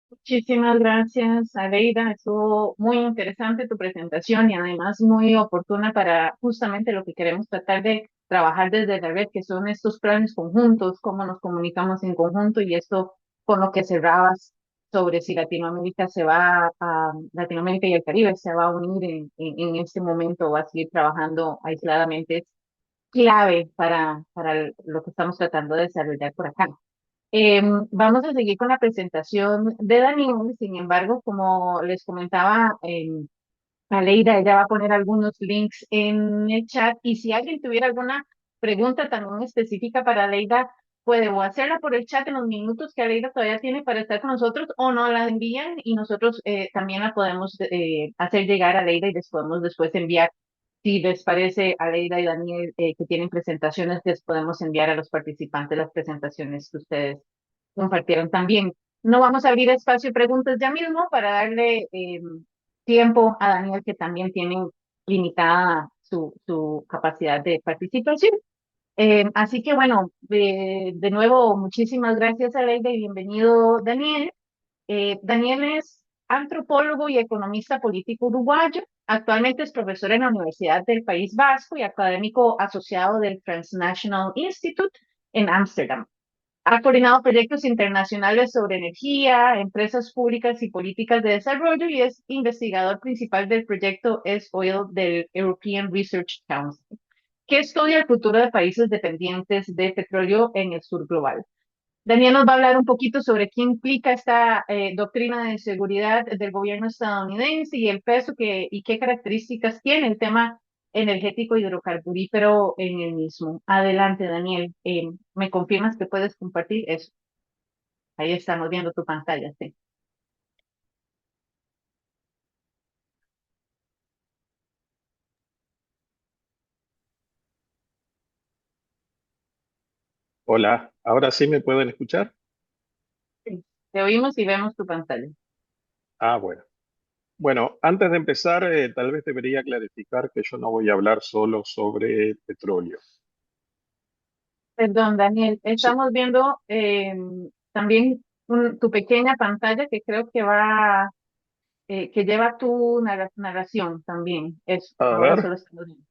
Muchísimas gracias, Aleida. Estuvo muy interesante tu presentación y además muy oportuna para justamente lo que queremos tratar de trabajar desde la red, que son estos planes conjuntos, cómo nos comunicamos en conjunto y esto con lo que cerrabas sobre si Latinoamérica se va a, Latinoamérica y el Caribe se va a unir en este momento o a seguir trabajando aisladamente, es clave para lo que estamos tratando de desarrollar por acá. Vamos a seguir con la presentación de Daniel. Sin embargo, como les comentaba, Aleida, ella va a poner algunos links en el chat y si alguien tuviera alguna pregunta también específica para Aleida, puede o hacerla por el chat en los minutos que Aleida todavía tiene para estar con nosotros o nos la envían y nosotros también la podemos hacer llegar a Aleida y les podemos después enviar. Si les parece, Aleida y Daniel, que tienen presentaciones, les podemos enviar a los participantes las presentaciones que ustedes compartieron también. No vamos a abrir espacio de preguntas ya mismo para darle tiempo a Daniel, que también tiene limitada su capacidad de participación. Así que bueno, de nuevo, muchísimas gracias, Aleida, y bienvenido, Daniel. Daniel es antropólogo y economista político uruguayo. Actualmente es profesor en la Universidad del País Vasco y académico asociado del Transnational Institute en Ámsterdam. Ha coordinado proyectos internacionales sobre energía, empresas públicas y políticas de desarrollo y es investigador principal del proyecto S-Oil del European Research Council, que estudia el futuro de países dependientes de petróleo en el sur global. Daniel nos va a hablar un poquito sobre qué implica esta doctrina de seguridad del gobierno estadounidense y el peso y qué características tiene el tema energético hidrocarburífero en el mismo. Adelante, Daniel. ¿Me confirmas que puedes compartir eso? Ahí estamos viendo tu pantalla, sí. Hola, ¿ahora sí me pueden escuchar? Sí. Te oímos y vemos tu pantalla. Ah, bueno. Bueno, antes de empezar, tal vez debería clarificar que yo no voy a hablar solo sobre petróleo. Perdón, Daniel, Sí, estamos viendo también tu pequeña pantalla que creo que va que lleva tu narración también. Eso, a ahora solo ver, estamos viendo.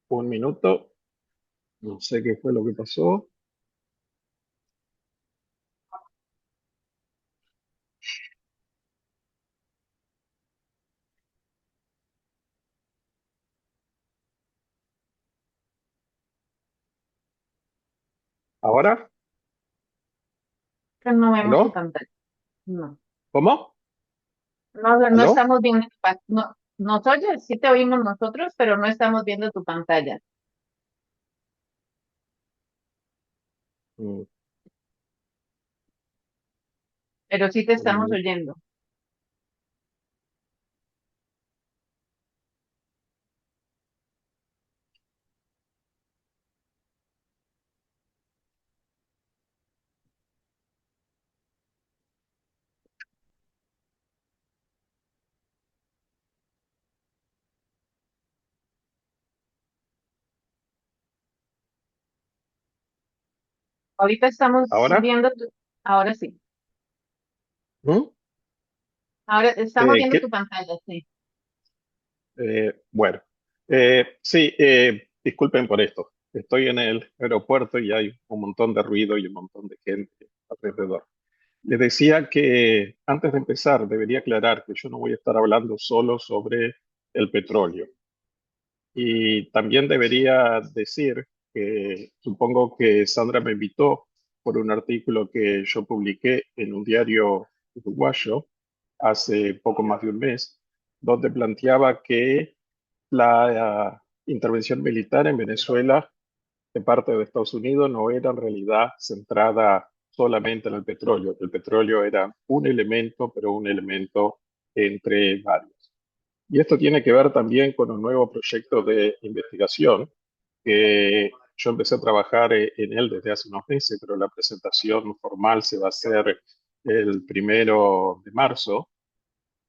un minuto. No sé qué fue lo que pasó. ¿Ahora? Pero no vemos tu ¿Aló? pantalla. No, ¿Cómo? no ¿Aló? estamos viendo no, nos oyes, sí te oímos nosotros, pero no estamos viendo tu pantalla. Mm, Pero sí te un estamos minuto. oyendo. Ahorita estamos ¿Ahora? viendo ahora sí, ¿Mm? ahora estamos viendo tu ¿Qué? pantalla, sí. Bueno, sí, disculpen por esto. Estoy en el aeropuerto y hay un montón de ruido y un montón de gente alrededor. Les decía que antes de empezar debería aclarar que yo no voy a estar hablando solo sobre el petróleo. Y también debería decir que supongo que Sandra me invitó por un artículo que yo publiqué en un diario uruguayo hace poco más de un mes, donde planteaba que la intervención militar en Venezuela de parte de Estados Unidos no era en realidad centrada solamente en el petróleo. El petróleo era un elemento, pero un elemento entre varios. Y esto tiene que ver también con un nuevo proyecto de investigación que yo empecé a trabajar en él desde hace unos meses, pero la presentación formal se va a hacer el 1 de marzo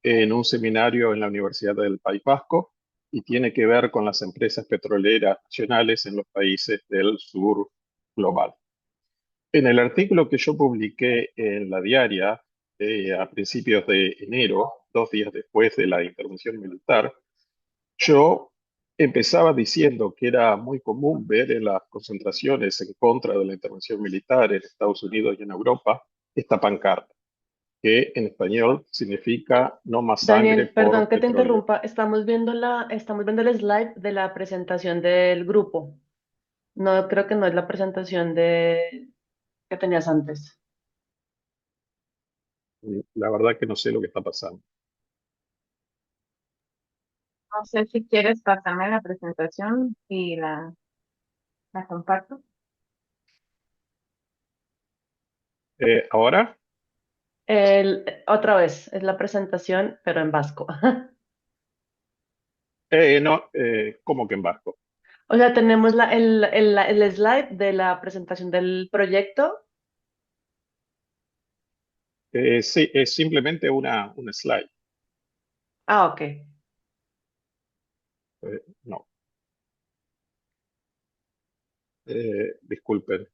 en un seminario en la Universidad del País Vasco y tiene que ver con las empresas petroleras nacionales en los países del sur global. En el artículo que yo publiqué en la diaria a principios de enero, 2 días después de la intervención militar, yo empezaba diciendo que era muy común ver en las concentraciones en contra de la intervención militar en Estados Unidos y en Europa esta pancarta, que en español significa no más sangre Daniel, perdón por que te petróleo. interrumpa. Estamos viendo el slide de la presentación del grupo. No, creo que no es la presentación que tenías antes. La verdad que no sé lo que está pasando. No sé si quieres pasarme la presentación y la comparto. Ahora, Otra vez, es la presentación, pero en vasco. no, ¿cómo que en vasco? O sea, tenemos el slide de la presentación del proyecto. Sí, es simplemente una slide. Ah, ok. No, disculpen.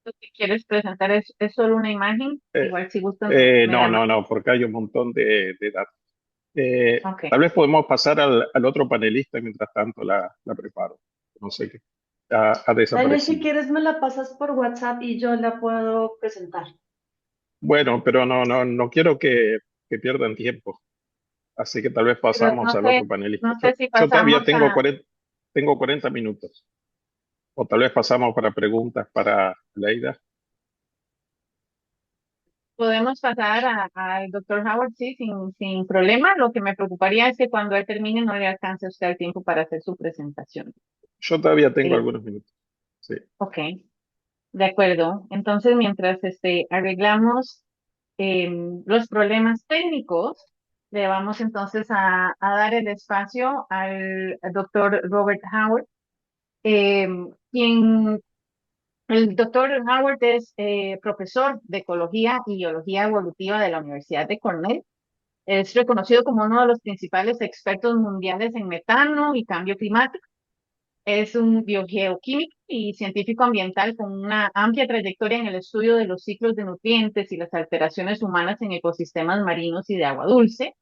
Lo que quieres presentar es solo una imagen. Eh, Igual si gustan me no, la no, mandan. no, porque hay un montón de datos. Ok. Tal vez podemos pasar al otro panelista mientras tanto la preparo. No sé qué. Ha Daniel, si desaparecido. quieres me la pasas por WhatsApp y yo la puedo presentar. Bueno, pero no quiero que pierdan tiempo. Así que tal vez Pero pasamos al otro panelista. no sé si Yo todavía pasamos a, tengo 40 minutos. O tal vez pasamos para preguntas para Leida. podemos pasar al doctor Howard, sí, sin problema. Lo que me preocuparía es que cuando él termine no le alcance a usted el tiempo para hacer su presentación. Yo todavía tengo Eh, algunos minutos. Sí. ok, de acuerdo. Entonces, mientras arreglamos los problemas técnicos, le vamos entonces a dar el espacio al doctor Robert Howard, eh, quien el doctor Howard es profesor de ecología y biología evolutiva de la Universidad de Cornell. Es reconocido como uno de los principales expertos mundiales en metano y cambio climático. Es un biogeoquímico y científico ambiental con una amplia trayectoria en el estudio de los ciclos de nutrientes y las alteraciones humanas en ecosistemas marinos y de agua dulce.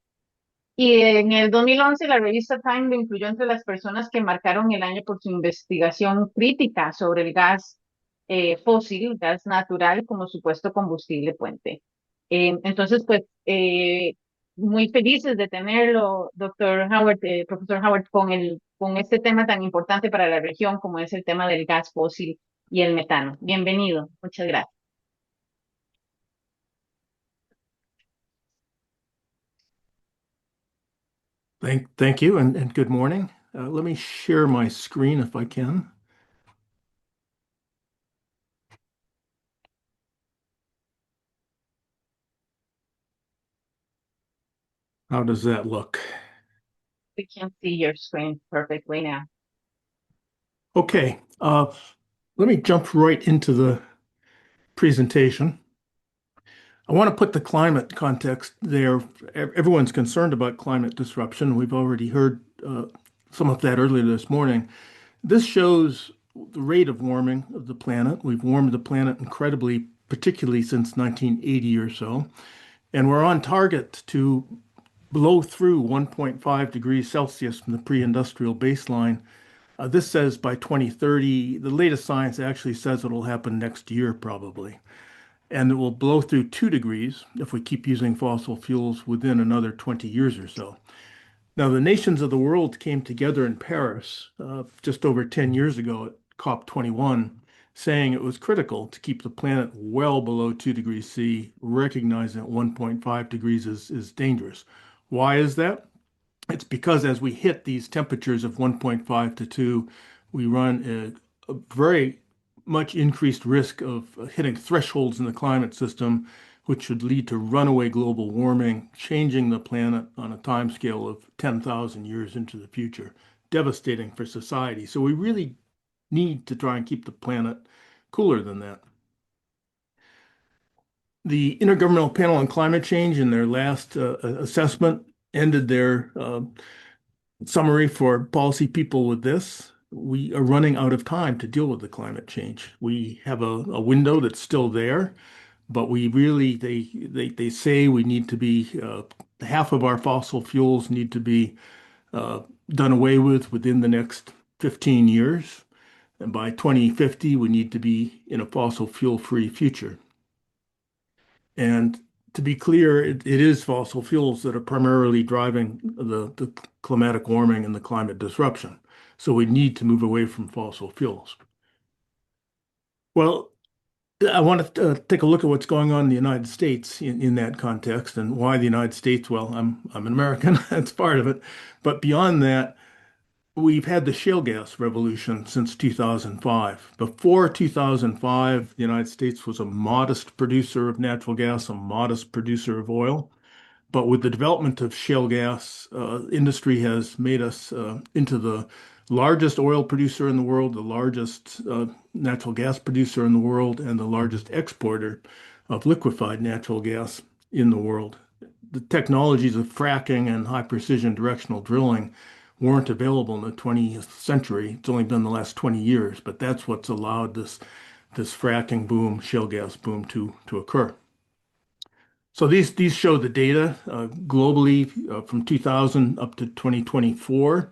Y en el 2011 la revista Time lo incluyó entre las personas que marcaron el año por su investigación crítica sobre el gas fósil, gas natural como supuesto combustible puente. Entonces, pues, muy felices de tenerlo, doctor Howard, profesor Howard, con este tema tan importante para la región como es el tema del gas fósil y el metano. Bienvenido, muchas gracias. Thank you, and good morning. Let me share my screen if I can. How does that look? We can see your screen perfectly now. Okay, let me jump right into the presentation. I want to put the climate context there. Everyone's concerned about climate disruption. We've already heard some of that earlier this morning. This shows the rate of warming of the planet. We've warmed the planet incredibly, particularly since 1980 or so, and we're on target to blow through 1.5 degrees Celsius from the pre-industrial baseline. This says by 2030. The latest science actually says it'll happen next year, probably. And it will blow through 2 degrees if we keep using fossil fuels within another 20 years or so. Now, the nations of the world came together in Paris just over 10 years ago at COP21, saying it was critical to keep the planet well below 2 degrees C, recognizing that 1.5 degrees is dangerous. Why is that? It's because as we hit these temperatures of 1.5 to 2, we run a very much increased risk of hitting thresholds in the climate system, which should lead to runaway global warming, changing the planet on a timescale of 10,000 years into the future. Devastating for society. So we really need to try and keep the planet cooler than that. The Intergovernmental Panel on Climate Change, in their last assessment, ended their summary for policy people with this. We are running out of time to deal with the climate change. We have a window that's still there, but we really, they say we need to be, half of our fossil fuels need to be done away with within the next 15 years. And by 2050, we need to be in a fossil fuel-free future. And to be clear, it is fossil fuels that are primarily driving the climatic warming and the climate disruption. So we need to move away from fossil fuels. Well, I want to take a look at what's going on in the United States in that context, and why the United States. Well, I'm an American, that's part of it. But beyond that, we've had the shale gas revolution since 2005. Before 2005, the United States was a modest producer of natural gas, a modest producer of oil. But with the development of shale gas, industry has made us into the largest oil producer in the world, the largest natural gas producer in the world, and the largest exporter of liquefied natural gas in the world. The technologies of fracking and high precision directional drilling weren't available in the 20th century. It's only been the last 20 years, but that's what's allowed this fracking boom, shale gas boom to occur. So these show the data globally from 2000 up to 2024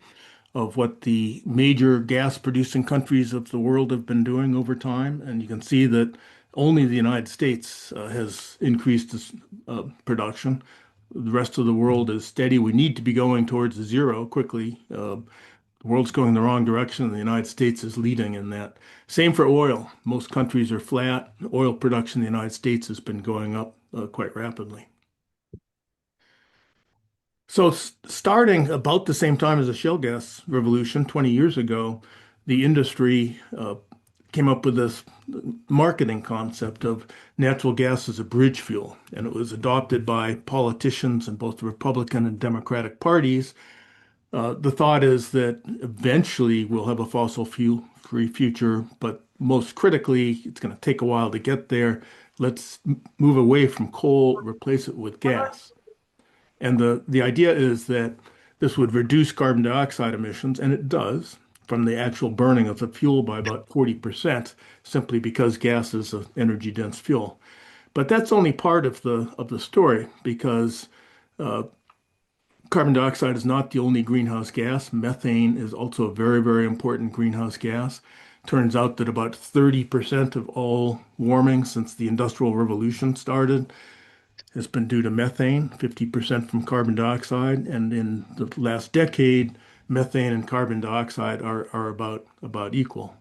of what the major gas producing countries of the world have been doing over time. And you can see that only the United States has increased its production. The rest of the world is steady. We need to be going towards zero quickly. The world's going in the wrong direction, and the United States is leading in that. Same for oil. Most countries are flat. Oil production in the United States has been going up quite rapidly. So starting about the same time as the shale gas revolution, 20 years ago, the industry came up with this marketing concept of natural gas as a bridge fuel. And it was adopted by politicians in both the Republican and Democratic parties. The thought is that eventually we'll have a fossil fuel-free future, but most critically, it's going to take a while to get there. Let's move away from coal, replace it with gas. And the idea is that this would reduce carbon dioxide emissions, and it does, from the actual burning of the fuel by about 40%, simply because gas is an energy-dense fuel. But that's only part of the story, because carbon dioxide is not the only greenhouse gas. Methane is also a very, very important greenhouse gas. Turns out that about 30% of all warming since the Industrial Revolution started has been due to methane, 50% from carbon dioxide. And in the last decade, methane and carbon dioxide are about equal.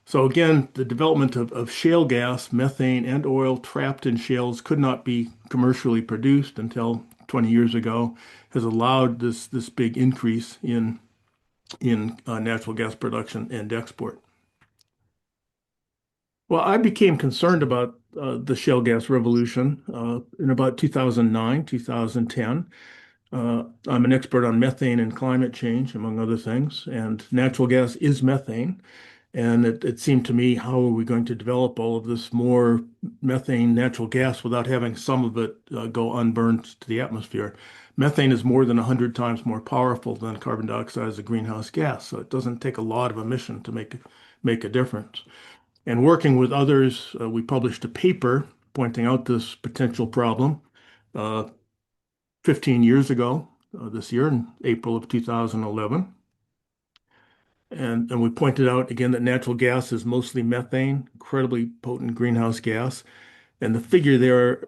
So again, the development of shale gas, methane, and oil trapped in shales could not be commercially produced until 20 years ago, has allowed this big increase in natural gas production and export. Well, I became concerned about the shale gas revolution in about 2009, 2010. I'm an expert on methane and climate change, among other things, and natural gas is methane. And it seemed to me, how are we going to develop all of this more methane, natural gas, without having some of it go unburned to the atmosphere? Methane is more than 100 times more powerful than carbon dioxide as a greenhouse gas, so it doesn't take a lot of emission to make a difference. And working with others, we published a paper pointing out this potential problem uh, 15 years ago, this year in April of 2011. And we pointed out again that natural gas is mostly methane, incredibly potent greenhouse gas. And the figure there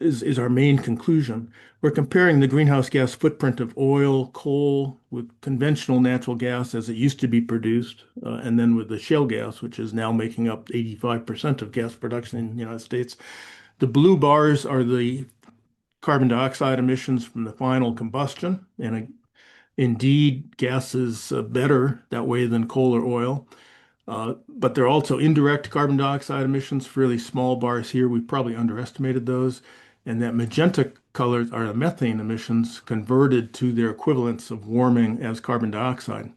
is our main conclusion. We're comparing the greenhouse gas footprint of oil, coal with conventional natural gas as it used to be produced, and then with the shale gas, which is now making up 85% of gas production in the United States. The blue bars are the carbon dioxide emissions from the final combustion. And indeed, gas is better that way than coal or oil. But there are also indirect carbon dioxide emissions, fairly small bars here. We probably underestimated those. And that magenta colors are the methane emissions converted to their equivalents of warming as carbon dioxide.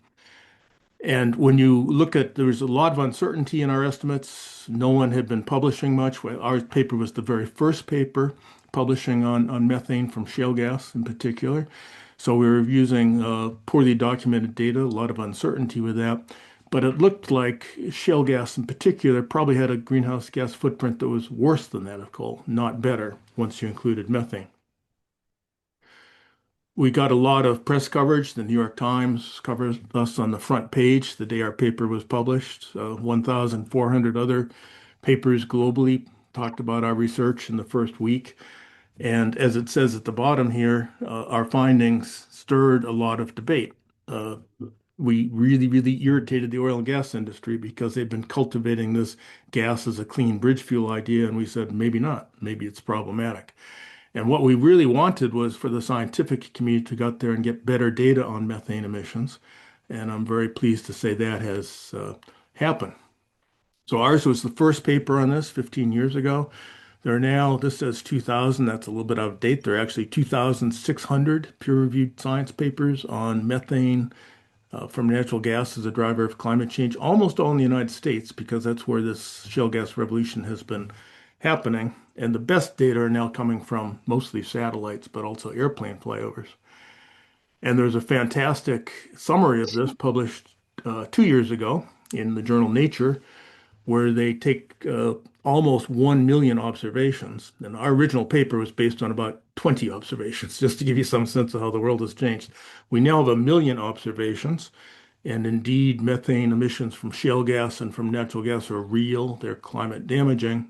And when you look at, there was a lot of uncertainty in our estimates. No one had been publishing much. Our paper was the very first paper publishing on methane from shale gas in particular. So we were using poorly documented data, a lot of uncertainty with that. But it looked like shale gas in particular probably had a greenhouse gas footprint that was worse than that of coal, not better, once you included methane. We got a lot of press coverage. The New York Times covered us on the front page the day our paper was published. 1,400 other papers globally talked about our research in the first week. And as it says at the bottom here, our findings stirred a lot of debate. We really, really irritated the oil and gas industry because they've been cultivating this gas as a clean bridge fuel idea. And we said, maybe not. Maybe it's problematic. And what we really wanted was for the scientific community to go out there and get better data on methane emissions. And I'm very pleased to say that has happened. So ours was the first paper on this 15 years ago. There are now, this says 2,000, that's a little bit out of date. There are actually 2,600 peer-reviewed science papers on methane from natural gas as a driver of climate change, almost all in the United States, because that's where this shale gas revolution has been happening. And the best data are now coming from mostly satellites, but also airplane flyovers. And there's a fantastic summary of this published 2 years ago in the journal Nature, where they take almost 1 million observations. And our original paper was based on about 20 observations, just to give you some sense of how the world has changed. We now have 1 million observations. And indeed, methane emissions from shale gas and from natural gas are real. They're climate damaging.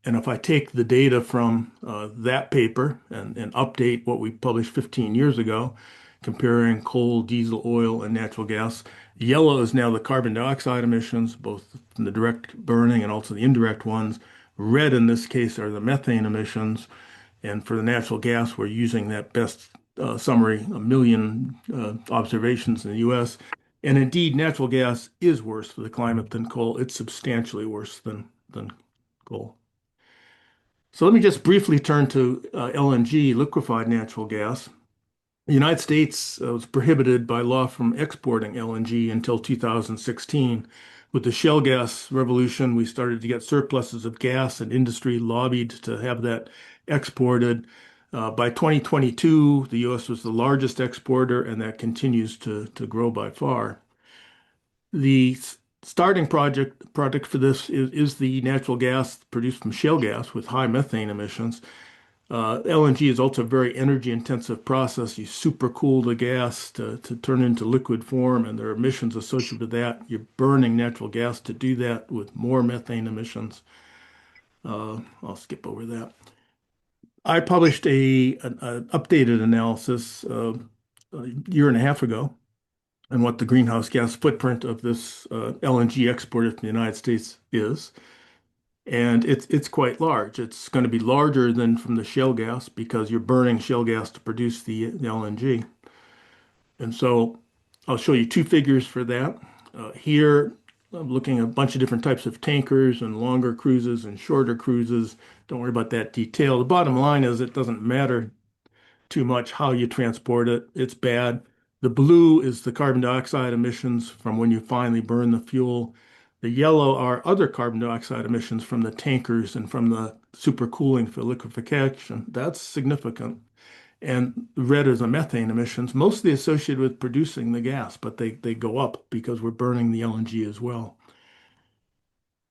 And if I take the data from that paper and update what we published 15 years ago, comparing coal, diesel, oil, and natural gas, yellow is now the carbon dioxide emissions, both from the direct burning and also the indirect ones. Red in this case are the methane emissions. And for the natural gas, we're using that best summary, 1 million observations in the US. And indeed, natural gas is worse for the climate than coal. It's substantially worse than coal. So let me just briefly turn to LNG, liquefied natural gas. The United States was prohibited by law from exporting LNG until 2016. With the shale gas revolution, we started to get surpluses of gas, and industry lobbied to have that exported. By 2022, the U.S. was the largest exporter, and that continues to grow by far. The starting project for this is the natural gas produced from shale gas with high methane emissions. LNG is also a very energy intensive process. You supercool the gas to turn into liquid form, and there are emissions associated with that. You're burning natural gas to do that with more methane emissions. I'll skip over that. I published an updated analysis a year and a half ago and what the greenhouse gas footprint of this LNG exported from the United States is. And it's quite large. It's going to be larger than from the shale gas because you're burning shale gas to produce the LNG. And so I'll show you two figures for that. Here, I'm looking at a bunch of different types of tankers and longer cruises and shorter cruises. Don't worry about that detail. The bottom line is it doesn't matter too much how you transport it. It's bad. The blue is the carbon dioxide emissions from when you finally burn the fuel. The yellow are other carbon dioxide emissions from the tankers and from the supercooling for liquefaction. That's significant. And red is the methane emissions, mostly associated with producing the gas, but they go up because we're burning the LNG as well.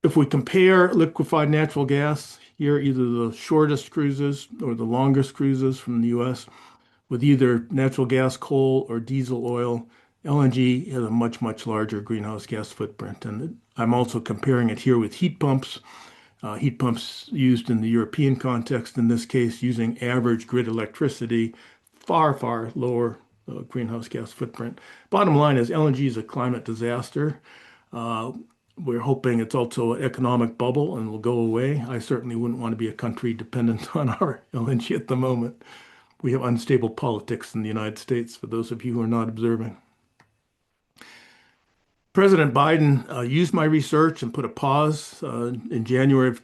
If we compare liquefied natural gas here, either the shortest cruises or the longest cruises from the US, with either natural gas, coal, or diesel oil, LNG has a much, much larger greenhouse gas footprint. And I'm also comparing it here with heat pumps. Heat pumps used in the European context, in this case, using average grid electricity, far, far lower greenhouse gas footprint. Bottom line is LNG is a climate disaster. We're hoping it's also an economic bubble and will go away. I certainly wouldn't want to be a country dependent on our LNG at the moment. We have unstable politics in the United States, for those of you who are not observing. President Biden used my research and put a pause in January of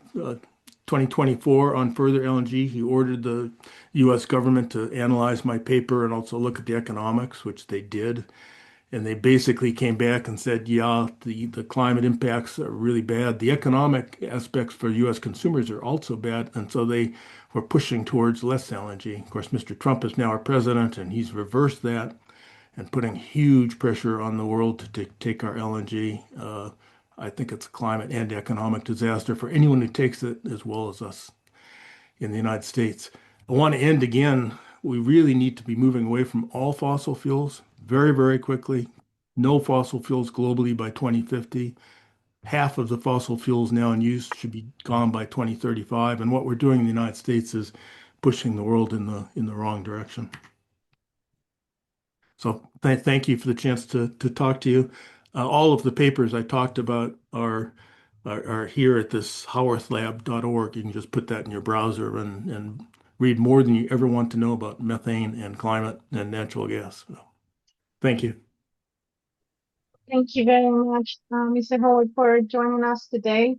2024 on further LNG. He ordered the U.S. government to analyze my paper and also look at the economics, which they did. And they basically came back and said, yeah, the climate impacts are really bad. The economic aspects for U.S. consumers are also bad. And so they were pushing towards less LNG. Of course, Mr. Trump is now our president, and he's reversed that and putting huge pressure on the world to take our LNG. I think it's a climate and economic disaster for anyone who takes it, as well as us in the United States. I want to end again. We really need to be moving away from all fossil fuels very, very quickly. No fossil fuels globally by 2050. Half of the fossil fuels now in use should be gone by 2035. And what we're doing in the United States is pushing the world in the wrong direction. So thank you for the chance to talk to you. All of the papers I talked about are here at this howarthlab.org. You can just put that in your browser and read more than you ever want to know about methane and climate and natural gas. So, thank you. Thank you very much, Mr. Howard, for joining us today.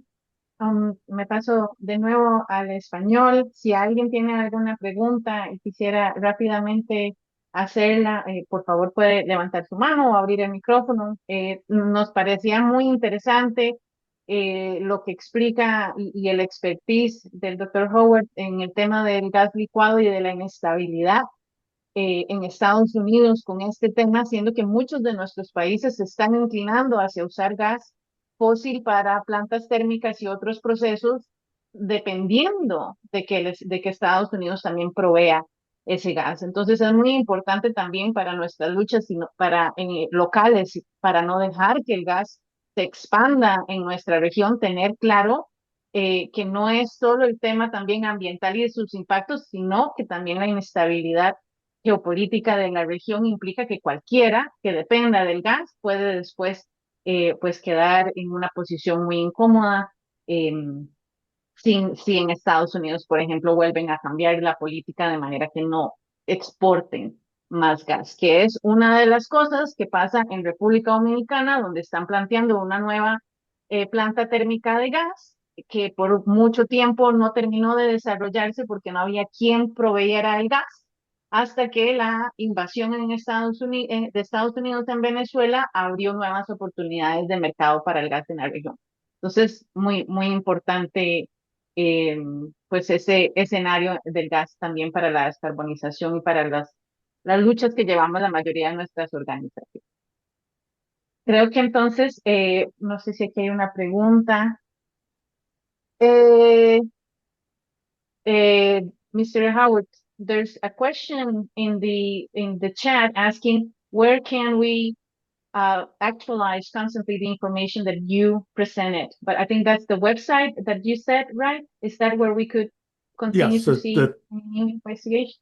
Me paso de nuevo al español. Si alguien tiene alguna pregunta y quisiera rápidamente hacerla, por favor puede levantar su mano o abrir el micrófono. Nos parecía muy interesante lo que explica y el expertise del doctor Howard en el tema del gas licuado y de la inestabilidad en Estados Unidos con este tema, siendo que muchos de nuestros países se están inclinando hacia usar gas fósil para plantas térmicas y otros procesos, dependiendo de que Estados Unidos también provea ese gas. Entonces es muy importante también para nuestras luchas para locales, para no dejar que el gas se expanda en nuestra región, tener claro que no es solo el tema también ambiental y de sus impactos, sino que también la inestabilidad geopolítica de la región implica que cualquiera que dependa del gas puede después pues quedar en una posición muy incómoda si en Estados Unidos, por ejemplo, vuelven a cambiar la política de manera que no exporten más gas, que es una de las cosas que pasa en República Dominicana, donde están planteando una nueva planta térmica de gas que por mucho tiempo no terminó de desarrollarse porque no había quien proveyera el gas hasta que la invasión en de Estados Unidos en Venezuela abrió nuevas oportunidades de mercado para el gas en la región. Entonces, muy, muy importante eh, pues ese escenario del gas también para la descarbonización y para las luchas que llevamos la mayoría de nuestras organizaciones. Creo que entonces, no sé si aquí hay una pregunta. Eh, Mr. Howard, there's a question in the chat asking where can we actualize constantly the information that you presented. But I think that's the website that you said, right? Is that where we could continue Yes, to see new investigations?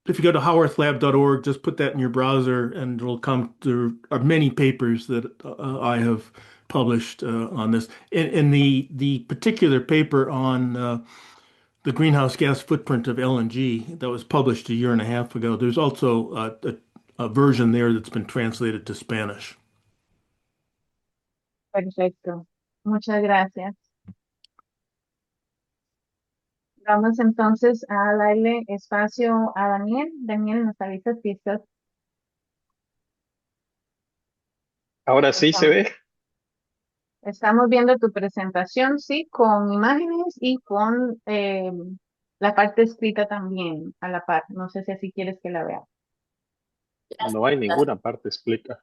if you go to howarthlab.org, just put that in your browser and it'll come. There are many papers that I have published on this. In the particular paper on the greenhouse gas footprint of LNG that was published a year and a half ago, there's also a version there that's been translated to Spanish. Perfecto. Muchas gracias. Vamos entonces a darle espacio a Daniel. Daniel, nos avisas si estás. Ahora sí se Estamos, ve. estamos viendo tu presentación, sí, con imágenes y con la parte escrita también a la par. No sé si así quieres que la vea. No hay ninguna parte explica.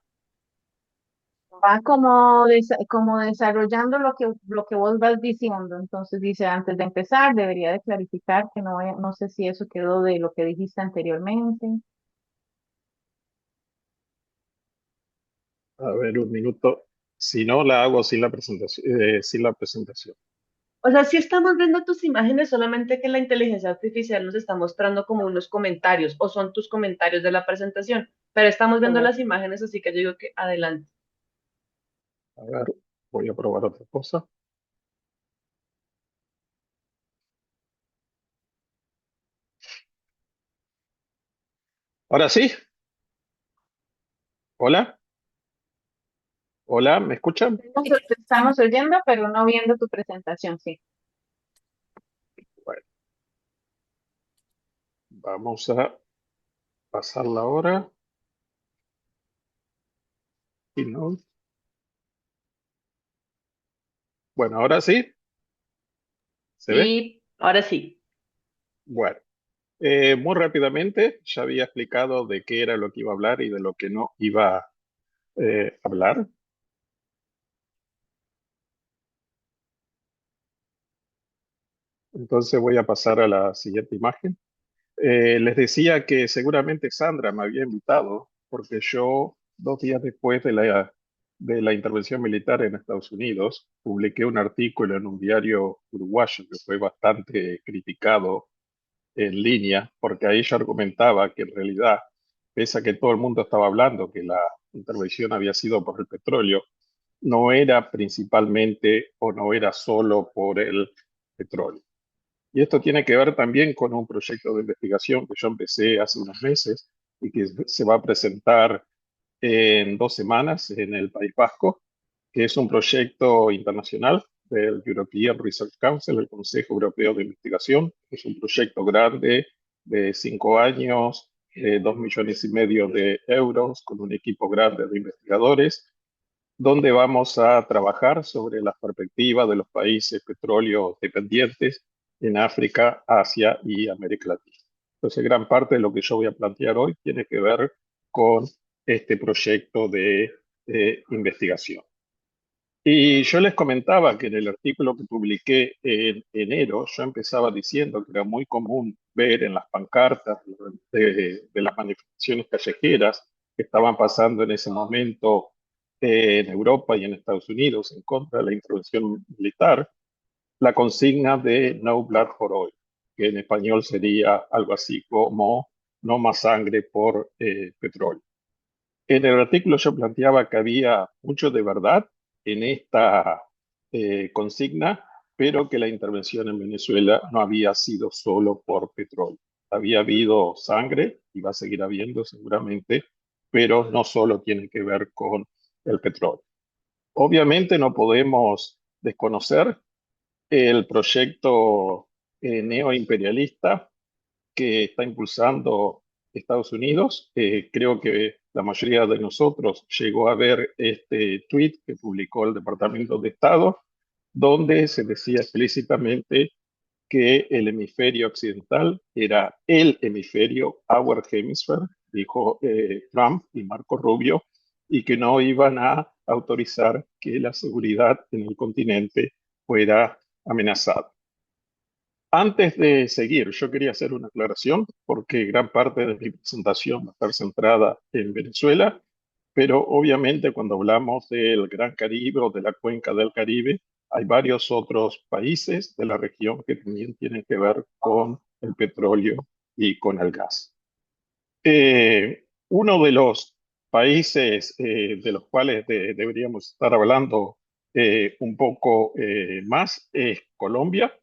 Va como desarrollando lo que vos vas diciendo. Entonces dice, antes de empezar, debería de clarificar que no sé si eso quedó de lo que dijiste anteriormente. A ver, un minuto. Si no, la hago sin la presentación. Sin la presentación. O sea, sí estamos viendo tus imágenes, solamente que la inteligencia artificial nos está mostrando como unos comentarios, o son tus comentarios de la presentación, pero estamos viendo Correcto. las imágenes, así que yo digo que adelante. A ver, voy a probar otra cosa. Ahora sí. Hola. Hola, ¿me escuchan? Te estamos oyendo, pero no viendo tu presentación, sí. Bueno, vamos a pasarla ahora. Y no. Bueno, ahora sí. ¿Se ve? Sí, ahora sí. Bueno, muy rápidamente ya había explicado de qué era lo que iba a hablar y de lo que no iba a hablar. Entonces voy a pasar a la siguiente imagen. Les decía que seguramente Sandra me había invitado porque yo, 2 días después de la intervención militar en Estados Unidos, publiqué un artículo en un diario uruguayo que fue bastante criticado en línea, porque ahí yo argumentaba que en realidad, pese a que todo el mundo estaba hablando que la intervención había sido por el petróleo, no era principalmente o no era solo por el petróleo. Y esto tiene que ver también con un proyecto de investigación que yo empecé hace unos meses y que se va a presentar en 2 semanas en el País Vasco, que es un proyecto internacional del European Research Council, el Consejo Europeo de Investigación. Es un proyecto grande de 5 años, 2,5 millones de euros, con un equipo grande de investigadores, donde vamos a trabajar sobre las perspectivas de los países petróleo dependientes en África, Asia y América Latina. Entonces, gran parte de lo que yo voy a plantear hoy tiene que ver con este proyecto de investigación. Y yo les comentaba que en el artículo que publiqué en enero, yo empezaba diciendo que era muy común ver en las pancartas de las manifestaciones callejeras que estaban pasando en ese momento en Europa y en Estados Unidos en contra de la intervención militar, la consigna de No Blood for Oil, que en español sería algo así como no más sangre por petróleo. En el artículo yo planteaba que había mucho de verdad en esta consigna, pero que la intervención en Venezuela no había sido solo por petróleo. Había habido sangre y va a seguir habiendo seguramente, pero no solo tiene que ver con el petróleo. Obviamente no podemos desconocer el proyecto neoimperialista que está impulsando Estados Unidos. Creo que la mayoría de nosotros llegó a ver este tweet que publicó el Departamento de Estado, donde se decía explícitamente que el hemisferio occidental era el hemisferio, our hemisphere, dijo Trump y Marco Rubio, y que no iban a autorizar que la seguridad en el continente fuera amenazada. Antes de seguir, yo quería hacer una aclaración porque gran parte de mi presentación va a estar centrada en Venezuela, pero obviamente cuando hablamos del Gran Caribe o de la cuenca del Caribe, hay varios otros países de la región que también tienen que ver con el petróleo y con el gas. Uno de los países de los cuales deberíamos estar hablando un poco más es Colombia.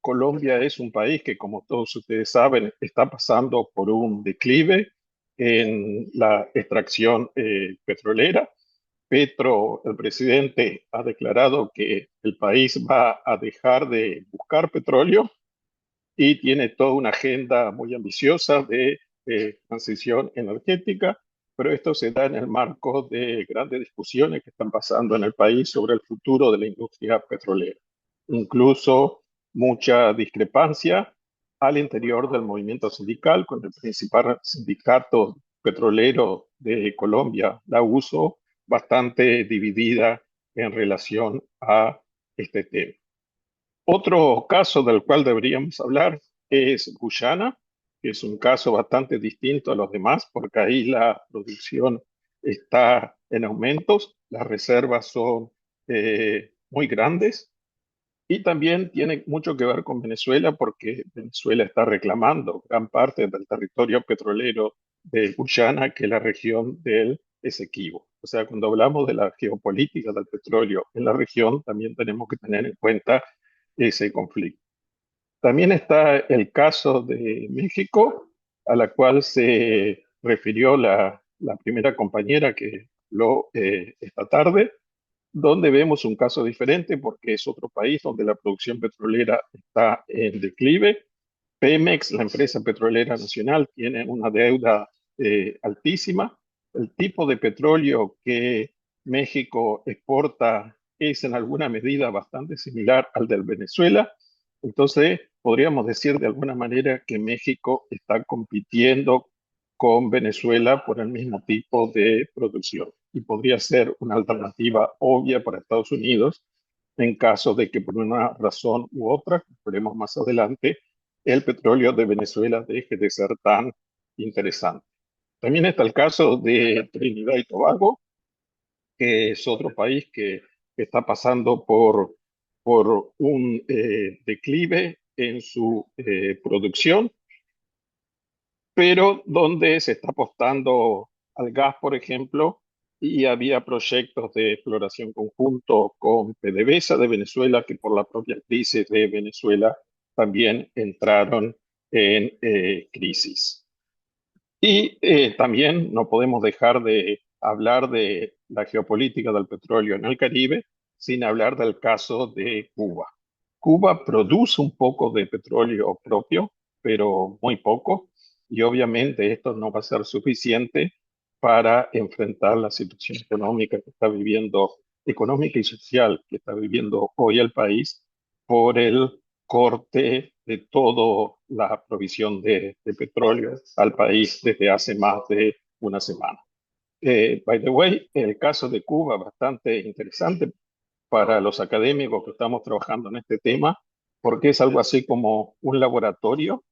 Colombia es un país que, como todos ustedes saben, está pasando por un declive en la extracción petrolera. Petro, el presidente, ha declarado que el país va a dejar de buscar petróleo y tiene toda una agenda muy ambiciosa de transición energética, pero esto se da en el marco de grandes discusiones que están pasando en el país sobre el futuro de la industria petrolera. Incluso mucha discrepancia al interior del movimiento sindical, con el principal sindicato petrolero de Colombia, la USO, bastante dividida en relación a este tema. Otro caso del cual deberíamos hablar es Guyana, que es un caso bastante distinto a los demás, porque ahí la producción está en aumentos, las reservas son muy grandes y también tiene mucho que ver con Venezuela porque Venezuela está reclamando gran parte del territorio petrolero de Guyana, que es la región del Esequibo. O sea, cuando hablamos de la geopolítica del petróleo en la región, también tenemos que tener en cuenta ese conflicto. También está el caso de México, a la cual se refirió la primera compañera que habló esta tarde, donde vemos un caso diferente porque es otro país donde la producción petrolera está en declive. Pemex, la empresa petrolera nacional, tiene una deuda altísima. El tipo de petróleo que México exporta es en alguna medida bastante similar al del Venezuela. Entonces, podríamos decir de alguna manera que México está compitiendo con Venezuela por el mismo tipo de producción y podría ser una alternativa obvia para Estados Unidos en caso de que por una razón u otra, veremos más adelante, el petróleo de Venezuela deje de ser tan interesante. También está el caso de Trinidad y Tobago, que es otro país que está pasando por un declive en su producción, pero donde se está apostando al gas, por ejemplo, y había proyectos de exploración conjunto con PDVSA de Venezuela, que por la propia crisis de Venezuela también entraron en crisis. Y también no podemos dejar de hablar de la geopolítica del petróleo en el Caribe sin hablar del caso de Cuba. Cuba produce un poco de petróleo propio, pero muy poco, y obviamente esto no va a ser suficiente para enfrentar la situación económica que está viviendo, económica y social que está viviendo hoy el país por el corte de toda la provisión de petróleo al país desde hace más de una semana. By the way, el caso de Cuba bastante interesante para los académicos que estamos trabajando en este tema, porque es algo así como un laboratorio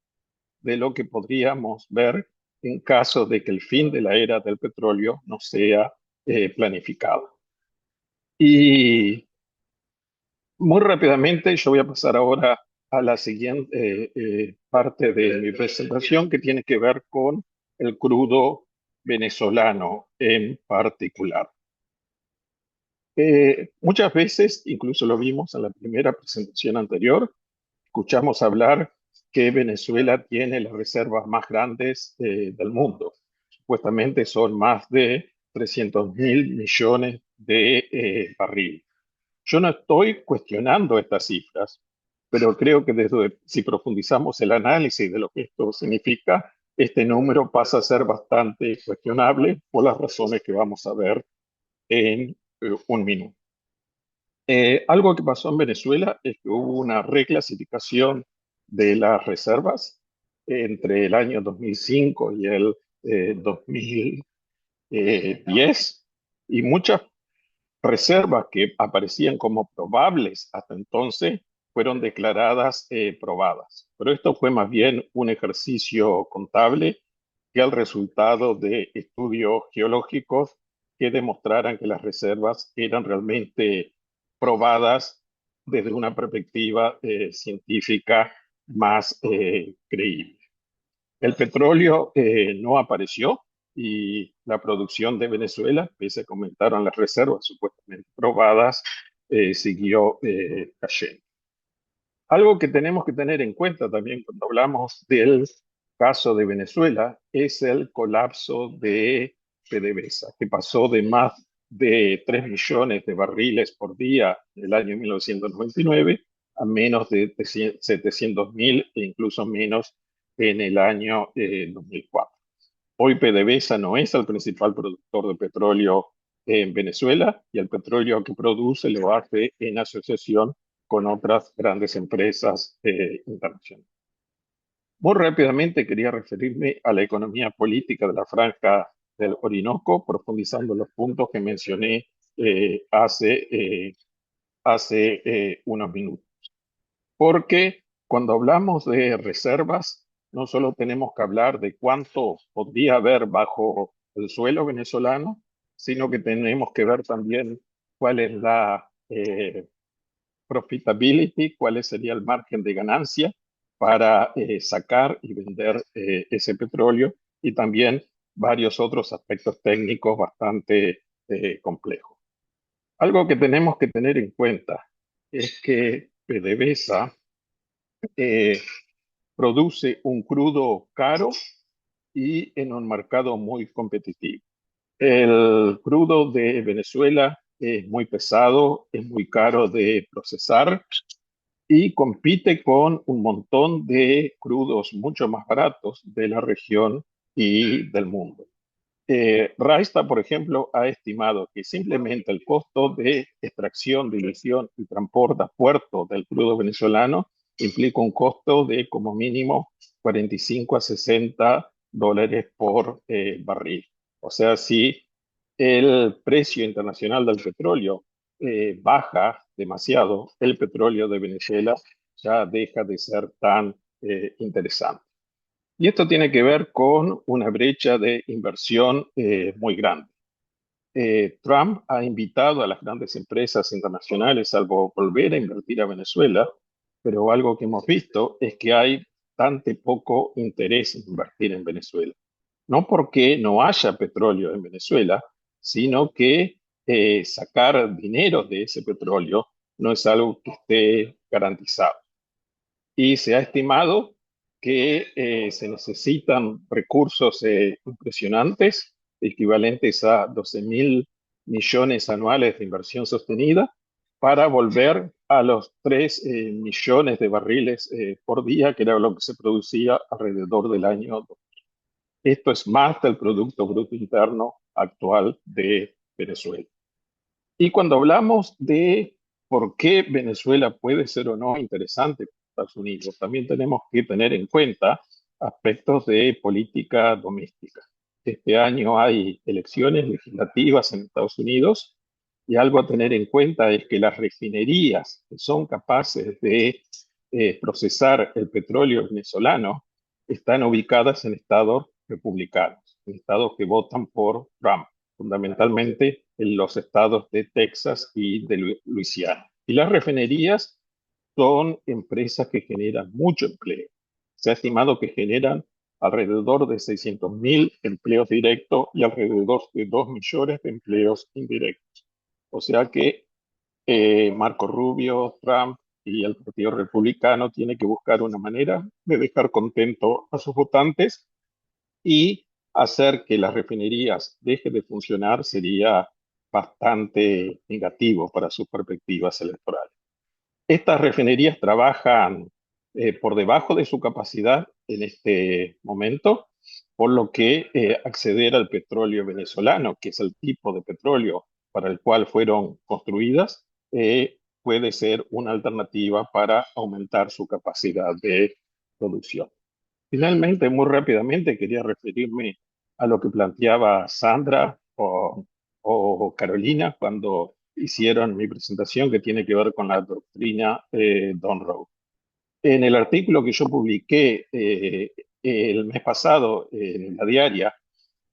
de lo que podríamos ver en caso de que el fin de la era del petróleo no sea planificado. Y muy rápidamente, yo voy a pasar ahora a la siguiente parte de mi presentación que tiene que ver con el crudo venezolano en particular. Muchas veces, incluso lo vimos en la primera presentación anterior, escuchamos hablar que Venezuela tiene las reservas más grandes del mundo. Supuestamente son más de 300.000 millones de barriles. Yo no estoy cuestionando estas cifras, pero creo que si profundizamos el análisis de lo que esto significa, este número pasa a ser bastante cuestionable por las razones que vamos a ver en un minuto. Algo que pasó en Venezuela es que hubo una reclasificación de las reservas entre el año 2005 y el 2010, y muchas reservas que aparecían como probables hasta entonces fueron declaradas probadas. Pero esto fue más bien un ejercicio contable que el resultado de estudios geológicos que demostraran que las reservas eran realmente probadas desde una perspectiva científica más creíble. El petróleo no apareció y la producción de Venezuela, pese a que aumentaron las reservas supuestamente probadas, siguió cayendo. Algo que tenemos que tener en cuenta también cuando hablamos del caso de Venezuela es el colapso de PDVSA, que pasó de más de 3 millones de barriles por día en el año 1999 a menos de 700.000 e incluso menos en el año 2004. Hoy PDVSA no es el principal productor de petróleo en Venezuela y el petróleo que produce lo hace en asociación con otras grandes empresas internacionales. Muy rápidamente quería referirme a la economía política de la Franja del Orinoco, profundizando los puntos que mencioné hace unos minutos. Porque cuando hablamos de reservas, no solo tenemos que hablar de cuánto podría haber bajo el suelo venezolano, sino que tenemos que ver también cuál es la profitability, cuál sería el margen de ganancia para sacar y vender ese petróleo y también varios otros aspectos técnicos bastante complejos. Algo que tenemos que tener en cuenta es que PDVSA produce un crudo caro y en un mercado muy competitivo. El crudo de Venezuela es muy pesado, es muy caro de procesar y compite con un montón de crudos mucho más baratos de la región y del mundo. Raista, por ejemplo, ha estimado que simplemente el costo de extracción, dilución y transporte a puerto del crudo venezolano implica un costo de como mínimo 45 a 60 dólares por barril. O sea, si el precio internacional del petróleo baja demasiado, el petróleo de Venezuela ya deja de ser tan interesante. Y esto tiene que ver con una brecha de inversión muy grande. Trump ha invitado a las grandes empresas internacionales a volver a invertir a Venezuela, pero algo que hemos visto es que hay bastante poco interés en invertir en Venezuela. No porque no haya petróleo en Venezuela, sino que sacar dinero de ese petróleo no es algo que esté garantizado. Y se ha estimado que se necesitan recursos impresionantes, equivalentes a 12.000 millones anuales de inversión sostenida, para volver a los 3 millones de barriles por día, que era lo que se producía alrededor del año 2000. Esto es más del Producto Bruto Interno actual de Venezuela. Y cuando hablamos de por qué Venezuela puede ser o no interesante para Estados Unidos, también tenemos que tener en cuenta aspectos de política doméstica. Este año hay elecciones legislativas en Estados Unidos y algo a tener en cuenta es que las refinerías que son capaces de procesar el petróleo venezolano están ubicadas en estados republicanos, en estados que votan por Trump, fundamentalmente en los estados de Texas y de Luisiana. Y las refinerías son empresas que generan mucho empleo. Se ha estimado que generan alrededor de 600.000 empleos directos y alrededor de 2 millones de empleos indirectos. O sea que Marco Rubio, Trump y el Partido Republicano tienen que buscar una manera de dejar contento a sus votantes y hacer que las refinerías dejen de funcionar sería bastante negativo para sus perspectivas electorales. Estas refinerías trabajan por debajo de su capacidad en este momento, por lo que acceder al petróleo venezolano, que es el tipo de petróleo para el cual fueron construidas, puede ser una alternativa para aumentar su capacidad de producción. Finalmente, muy rápidamente, quería referirme a lo que planteaba Sandra o Carolina cuando hicieron mi presentación que tiene que ver con la doctrina Don Rowe. En el artículo que yo publiqué el mes pasado en la diaria,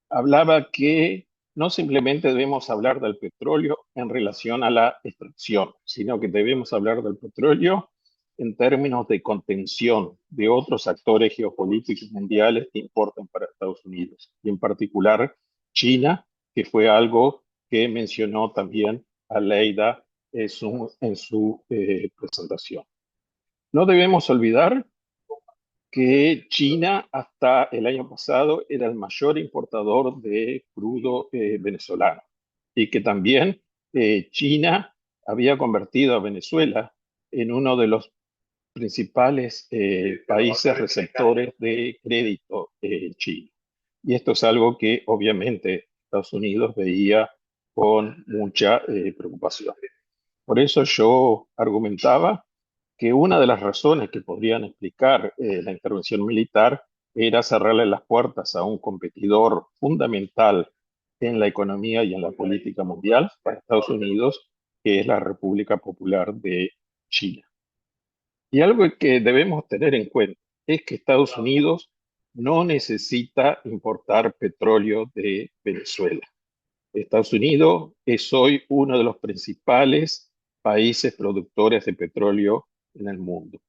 hablaba que no simplemente debemos hablar del petróleo en relación a la extracción, sino que debemos hablar del petróleo en términos de contención de otros actores geopolíticos mundiales que importan para Estados Unidos, y en particular China, que fue algo que mencionó también Aleida en su presentación. No debemos olvidar que China hasta el año pasado era el mayor importador de crudo venezolano y que también China había convertido a Venezuela en uno de los principales países receptores de crédito, China. Y esto es algo que obviamente Estados Unidos veía con mucha preocupación. Por eso yo argumentaba que una de las razones que podrían explicar la intervención militar era cerrarle las puertas a un competidor fundamental en la economía y en la política mundial para Estados Unidos, que es la República Popular de China. Y algo que debemos tener en cuenta es que Estados Unidos no necesita importar petróleo de Venezuela. Estados Unidos es hoy uno de los principales países productores de petróleo en el mundo.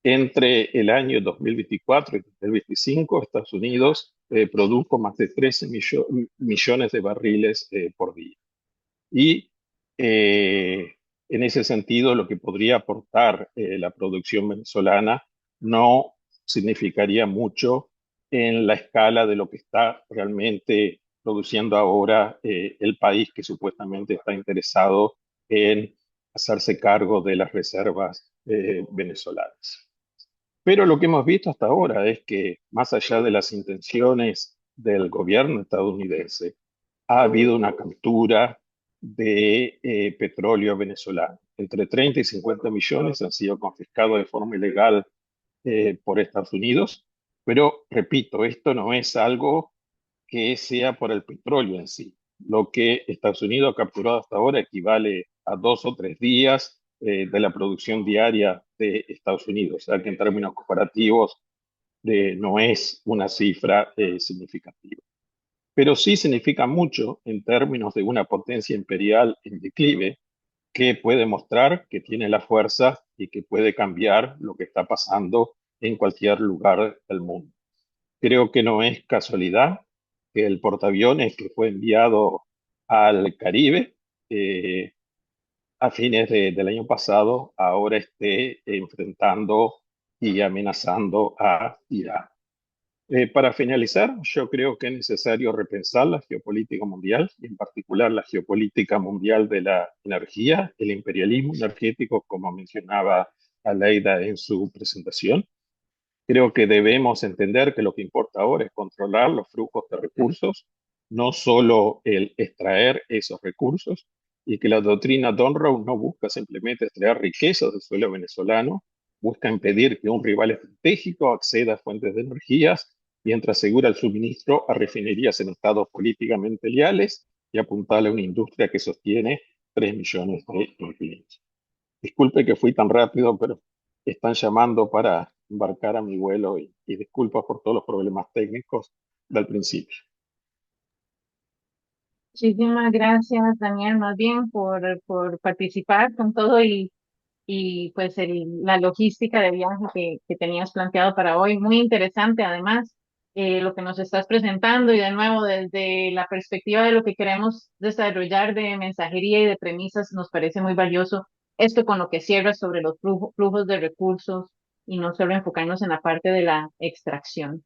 Entre el año 2024 y 2025, Estados Unidos produjo más de 13 millones de barriles por día. Y en ese sentido, lo que podría aportar la producción venezolana no significaría mucho en la escala de lo que está realmente produciendo ahora el país que supuestamente está interesado en hacerse cargo de las reservas venezolanas. Pero lo que hemos visto hasta ahora es que más allá de las intenciones del gobierno estadounidense, ha habido una captura de petróleo venezolano. Entre 30 y 50 millones han sido confiscados de forma ilegal por Estados Unidos, pero repito, esto no es algo que sea por el petróleo en sí. Lo que Estados Unidos ha capturado hasta ahora equivale a 2 o 3 días de la producción diaria de Estados Unidos, o sea que en términos comparativos no es una cifra significativa. Pero sí significa mucho en términos de una potencia imperial en declive que puede mostrar que tiene la fuerza y que puede cambiar lo que está pasando en cualquier lugar del mundo. Creo que no es casualidad que el portaaviones que fue enviado al Caribe a fines del año pasado ahora esté enfrentando y amenazando a Irán. Para finalizar, yo creo que es necesario repensar la geopolítica mundial, y en particular la geopolítica mundial de la energía, el imperialismo energético, como mencionaba Aleida en su presentación. Creo que debemos entender que lo que importa ahora es controlar los flujos de recursos, no solo el extraer esos recursos, y que la doctrina Donroe no busca simplemente extraer riquezas del suelo venezolano, busca impedir que un rival estratégico acceda a fuentes de energías mientras asegura el suministro a refinerías en estados políticamente leales y apuntarle a una industria que sostiene 3 millones de empleos. Disculpe que fui tan rápido, pero están llamando para embarcar a mi vuelo y disculpas por todos los problemas técnicos del principio. Muchísimas gracias, Daniel, más bien por participar con todo y pues la logística de viaje que tenías planteado para hoy. Muy interesante, además, lo que nos estás presentando y de nuevo desde la perspectiva de lo que queremos desarrollar de mensajería y de premisas, nos parece muy valioso esto con lo que cierras sobre los flujos de recursos y no solo enfocarnos en la parte de la extracción.